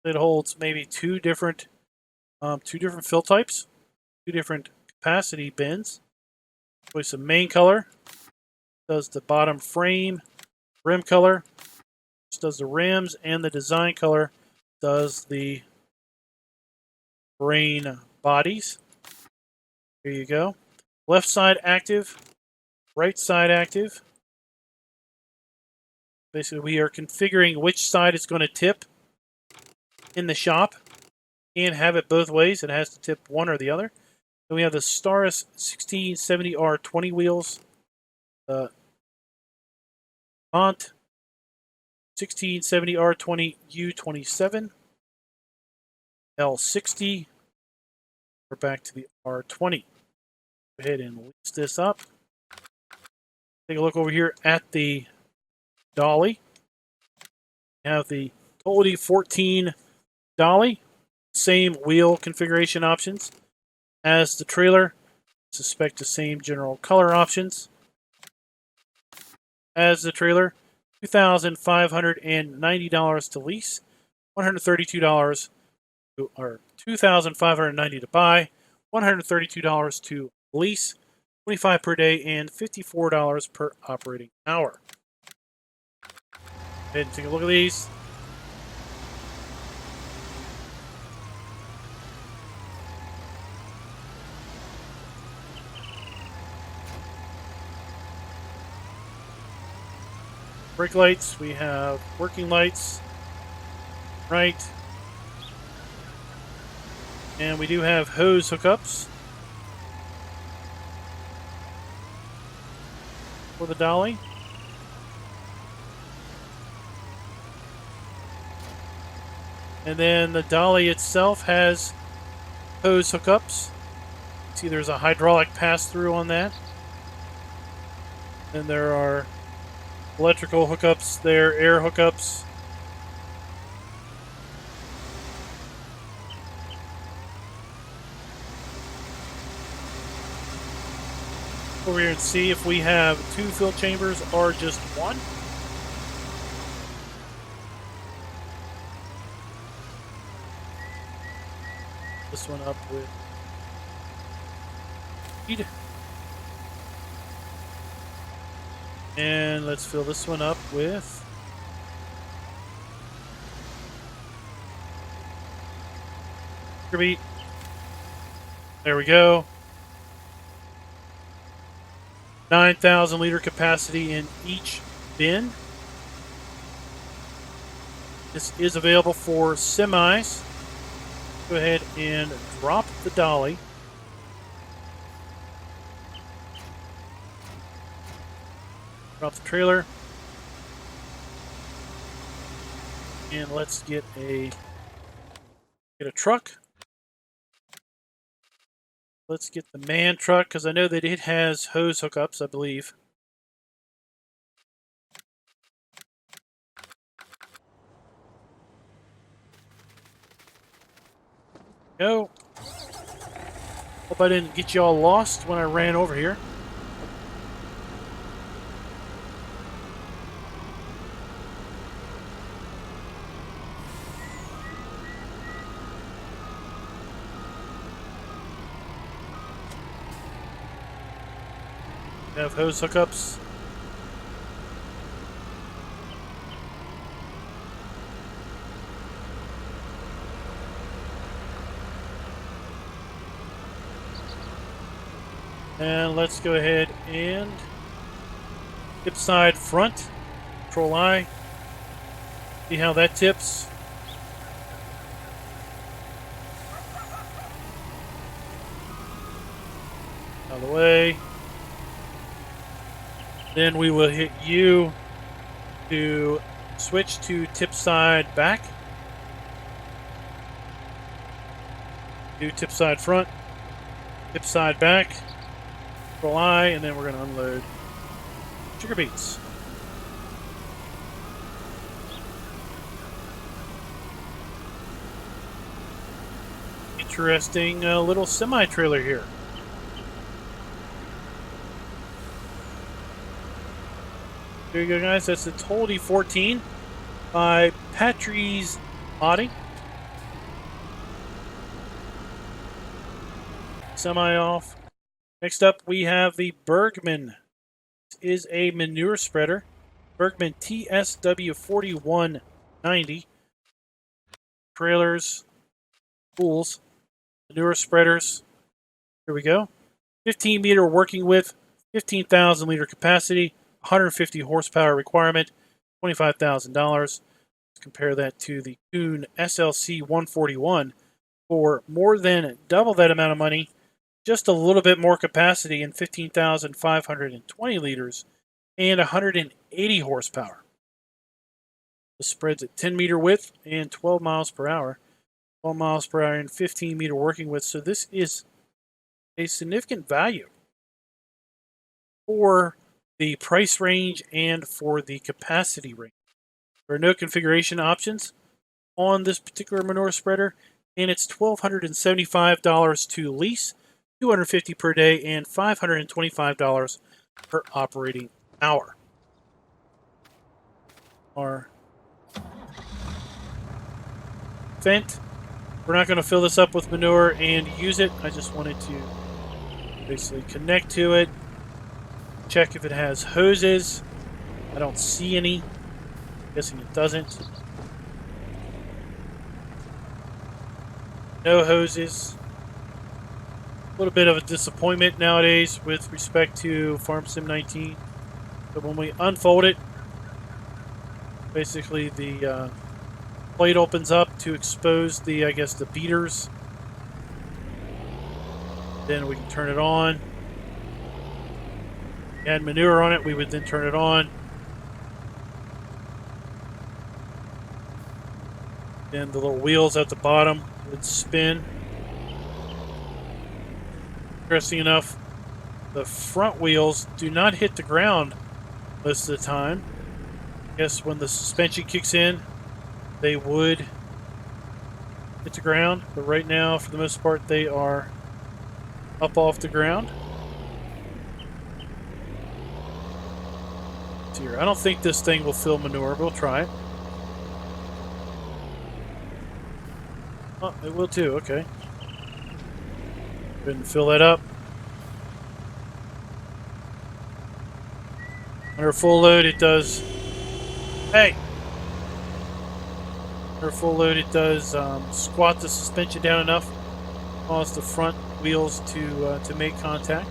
that holds maybe two different fill types, 2 different capacity bins. Choice of main color, does the bottom frame, rim color, does the rims, and the design color does the brain bodies. Here you go. Left side active, right side active. Basically, we are configuring which side it's going to tip in the shop. Can't have it both ways. It has to tip one or the other. Then we have the Staris 1670R20 wheels. The Mont 1670R20 U27. L60. We're back to the R20. Go ahead and list this up. Take a look over here at the dolly. We have the Toldi 14 dolly. Same wheel configuration options as the trailer. Suspect the same general color options as the trailer. $2,590 to lease, $132 or $2,590 to buy, $132 to lease, $25 per day, and $54 per operating hour. Go ahead and take a look at these. Brake lights, we have working lights, right. And we do have hose hookups for the dolly. And then the dolly itself has hose hookups. See, there's a hydraulic pass-through on that. And there are electrical hookups there, air hookups. Over here and see if we have 2 fill chambers or just 1. This one up with feed. And let's fill this one up with sugar beet. There we go. 9,000 liter capacity in each bin. This is available for semis. Go ahead and drop the dolly. Drop the trailer. And let's get a truck. Let's get the man truck, because I know that it has hose hookups, I believe. Go. Hope I didn't get you all lost when I ran over here. We have hose hookups. And let's go ahead and tip side front. Control I. See how that tips. Out of the way. Then we will hit U to switch to tip side back. Do tip side front. Tip side back. Control I, and then we're going to unload sugar beets. Interesting little semi-trailer here. There you go, guys. That's the Toldy 14 by Patri's Body. Semi off. Next up, we have the Bergman. This is a manure spreader. Bergman TSW4190. Trailers, pools, manure spreaders. Here we go. 15 meter working width, 15,000 liter capacity, 150 horsepower requirement, $25,000. Let's compare that to the Kuhn SLC 141 for more than double that amount of money. Just a little bit more capacity in 15,520 liters and 180 horsepower. The spread's at 10 meter width and 12 miles per hour. 12 miles per hour and 15 meter working width. So this is a significant value for the price range and for the capacity range. There are no configuration options on this particular manure spreader, and it's $1,275 to lease, $250 per day, and $525 per operating hour. Our Fendt. We're not going to fill this up with manure and use it. I just wanted to basically connect to it, check if it has hoses. I don't see any. Guessing it doesn't. No hoses. A little bit of a disappointment nowadays with respect to Farm Sim 19. But when we unfold it, basically the plate opens up to expose the, I guess, the beaters. Then we can turn it on. Add manure on it, we would then turn it on. Then the little wheels at the bottom would spin. Interesting enough, the front wheels do not hit the ground most of the time. I guess when the suspension kicks in, they would hit the ground, but right now, for the most part, they are up off the ground. Here, I don't think this thing will fill manure. We'll try it. Oh, it will too. Okay. Go ahead and fill that up. Under full load, it does. Hey! Under full load, it does squat the suspension down enough, cause the front wheels to make contact.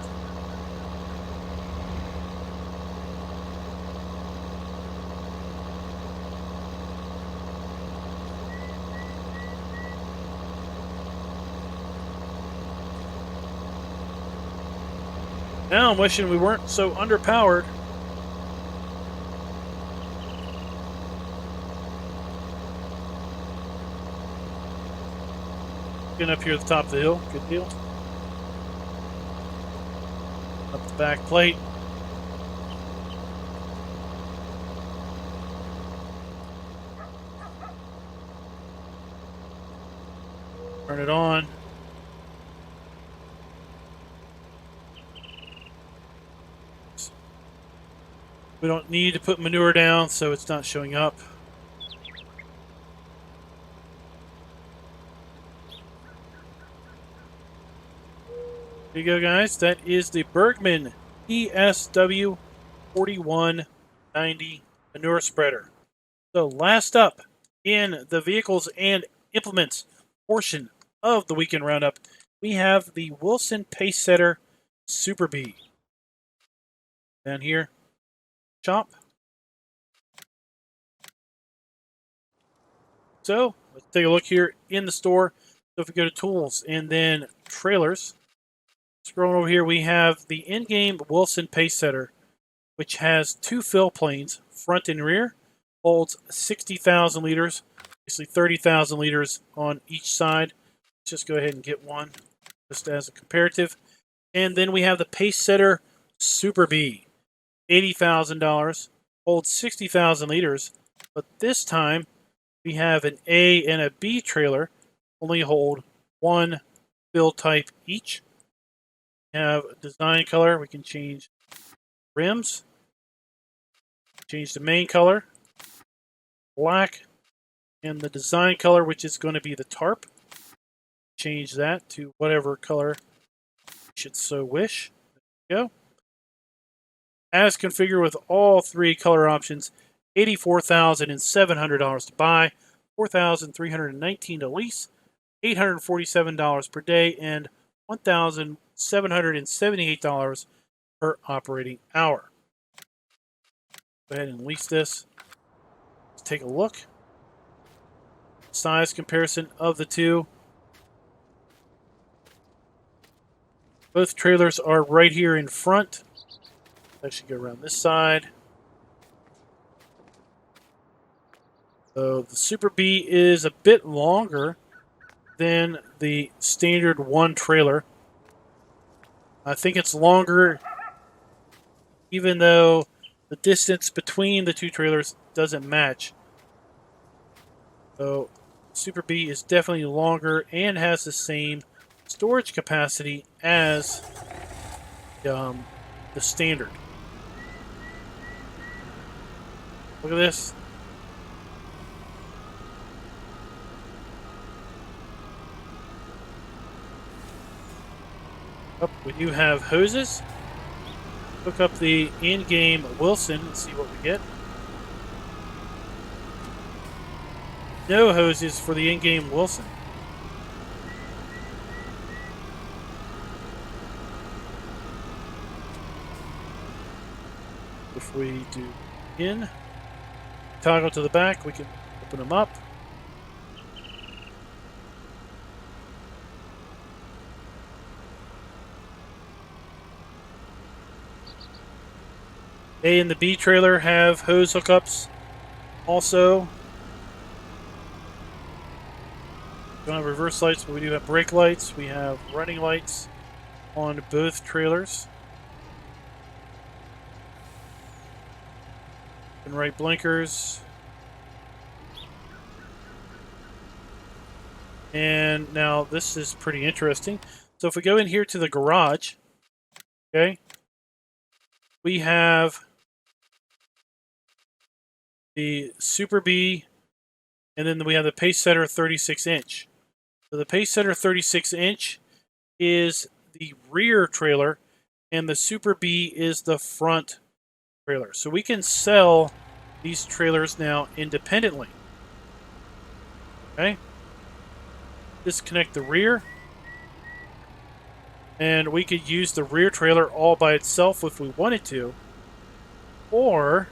Now I'm wishing we weren't so underpowered. Getting up here at the top of the hill, good deal. Up the back plate. Turn it on. We don't need to put manure down, so it's not showing up. There you go, guys. That is the Bergman ESW 4190 manure spreader. So last up in the vehicles and implements portion of the weekend roundup, we have the Wilson Pacesetter Super B. Down here, shop. So let's take a look here in the store. So if we go to tools and then trailers, scrolling over here, we have the in-game Wilson Pacesetter, which has 2 fill planes, front and rear, holds 60,000 liters, basically 30,000 liters on each side. Let's just go ahead and get one just as a comparative. And then we have the Pacesetter Super B. $80,000, holds 60,000 liters, but this time we have an A and a B trailer, only hold 1 fill type each. We have design color, we can change rims, change the main color, black, and the design color, which is going to be the tarp. Change that to whatever color you should so wish. There you go. As configured with all 3 color options, $84,700 to buy, $4,319 to lease, $847 per day, and $1,778 per operating hour. Go ahead and lease this. Let's take a look. Size comparison of the two. Both trailers are right here in front. Actually go around this side. So the Super B is a bit longer than the standard 1 trailer. I think it's longer even though the distance between the 2 trailers doesn't match. So Super B is definitely longer and has the same storage capacity as the standard. Look at this. Oh, we do have hoses. Hook up the in-game Wilson and see what we get. No hoses for the in-game Wilson. If we do in, toggle to the back, we can open them up. A and the B trailer have hose hookups also. We don't have reverse lights, but we do have brake lights. We have running lights on both trailers. And right blinkers. And now this is pretty interesting. So if we go in here to the garage, okay, we have the Super B, and then we have the Pace Setter 36-inch. So the Pace Setter 36-inch is the rear trailer, and the Super B is the front trailer. So we can sell these trailers now independently. Okay? Disconnect the rear, and we could use the rear trailer all by itself if we wanted to, or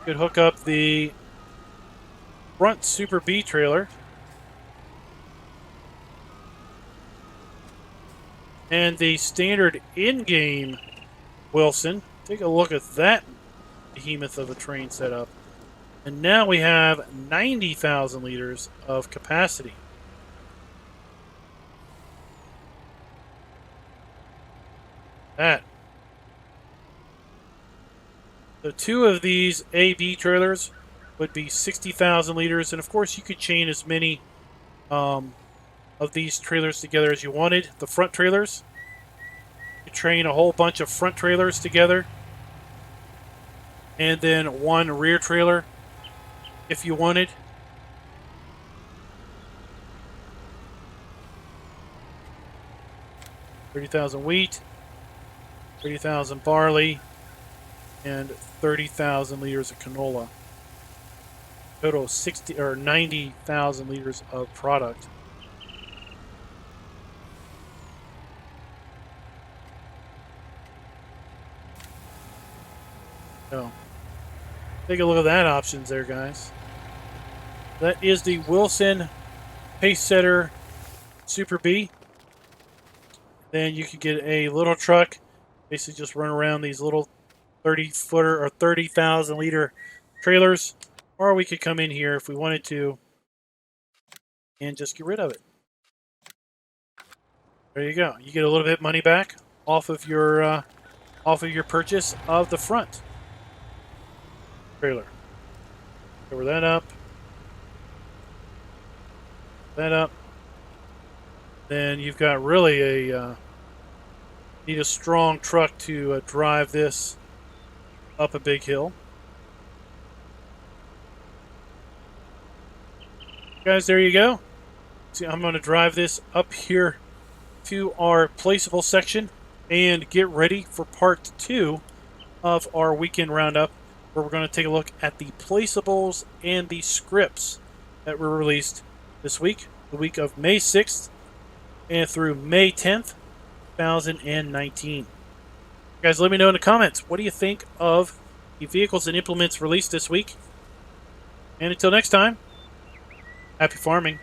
could hook up the front Super B trailer and the standard in-game Wilson. Take a look at that behemoth of a train setup. And now we have 90,000 liters of capacity. That. So two of these AB trailers would be 60,000 liters. And of course you could chain as many of these trailers together as you wanted. The front trailers, you train a whole bunch of front trailers together, and then one rear trailer if you wanted. $30,000 wheat, 30,000 barley, and 30,000 liters of canola. Total 60 or 90,000 liters of product. So, take a look at that options there, guys. That is the Wilson Pace Setter Super B. Then you can get a little truck, basically just run around these little 30-footer or 30,000 liter trailers, or we could come in here if we wanted to and just get rid of it. There you go. You get a little bit of money back off of your purchase of the front trailer. Cover that up. That up. Then you've got really need a strong truck to drive this up a big hill. Guys, there you go. See, I'm going to drive this up here to our placeable section and get ready for part 2 of our weekend roundup, where we're going to take a look at the placeables and the scripts that were released this week, the week of May 6th and through May 10th, 2019. Guys, let me know in the comments, what do you think of the vehicles and implements released this week? And until next time, happy farming.